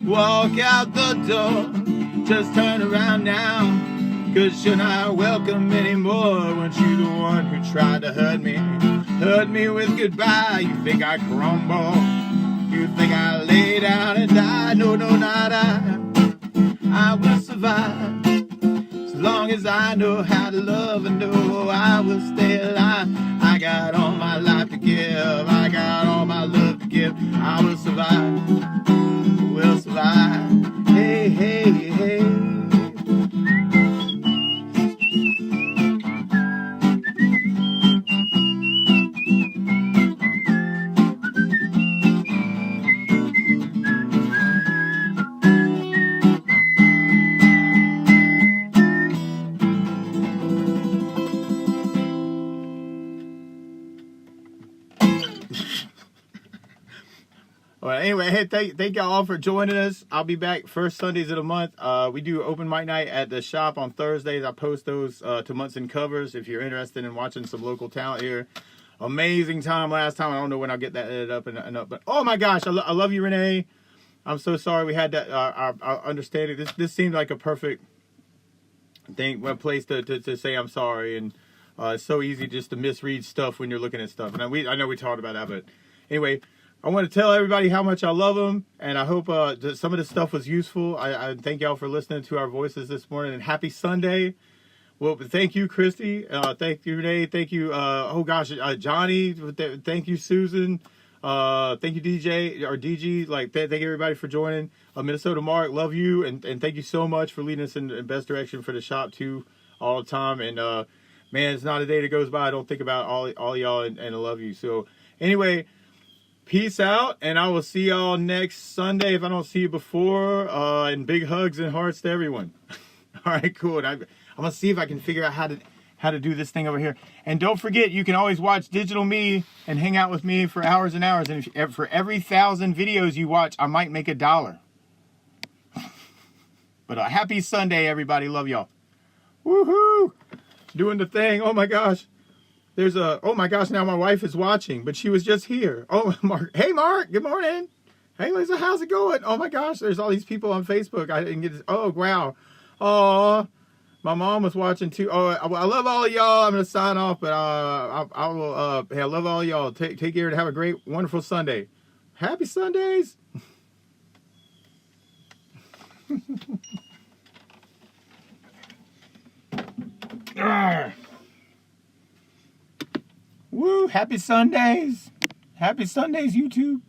walk out the door, just turn around now, 'Cause you're not welcome anymore. Weren't you the one who tried to hurt me with goodbye? You think I crumble? You think I lay down and die? No, no, not I will survive. As long as I know how to love and know I will stay alive. I got all my life to give. I got all my love to give. I will survive. Will survive. Hey, hey, hey. Well, anyway, hey, thank y'all all for joining us. I'll be back first Sundays of the month. We do open mic night at the shop on Thursdays. I post those to Munson covers if you're interested in watching some local talent here. Amazing time last time. I don't know when I'll get that edited up and up, but oh my gosh, I love you, Renee. I'm so sorry we had that. Our understanding. This seemed like a perfect thing, a place to say I'm sorry, and it's so easy just to misread stuff when you're looking at stuff. And I know we talked about that, but anyway. I want to tell everybody how much I love them, and I hope some of this stuff was useful. I thank y'all for listening to our voices this morning, and happy Sunday. Well, thank you, Christy. Thank you, Renee. Thank you, Johnny. Thank you, Susan. Thank you, DJ or DG. Thank everybody for joining. Minnesota Mark, love you, and thank you so much for leading us in the best direction for the shop too, all the time. And man, it's not a day that goes by I don't think about all y'all and I love you. So anyway. Peace out, and I will see y'all next Sunday if I don't see you before. And big hugs and hearts to everyone. All right, cool. And I'm gonna see if I can figure out how to do this thing over here. And don't forget, you can always watch Digital Me and hang out with me for hours and hours. And for every 1,000 videos you watch, I might make $1. But a happy Sunday, everybody. Love y'all. Woohoo! Doing the thing. Oh my gosh. Oh my gosh, now my wife is watching, but she was just here. Oh, Mark. Hey, Mark. Good morning. Hey, Lisa, how's it going? Oh my gosh, there's all these people on Facebook. I didn't get this. Oh, wow. Oh, my mom was watching too. Oh, I love all of y'all. I'm going to sign off, but I will, hey, I love all of y'all. Take care and have a great, wonderful Sunday. Happy Sundays. Woo, happy Sundays. Happy Sundays, YouTube.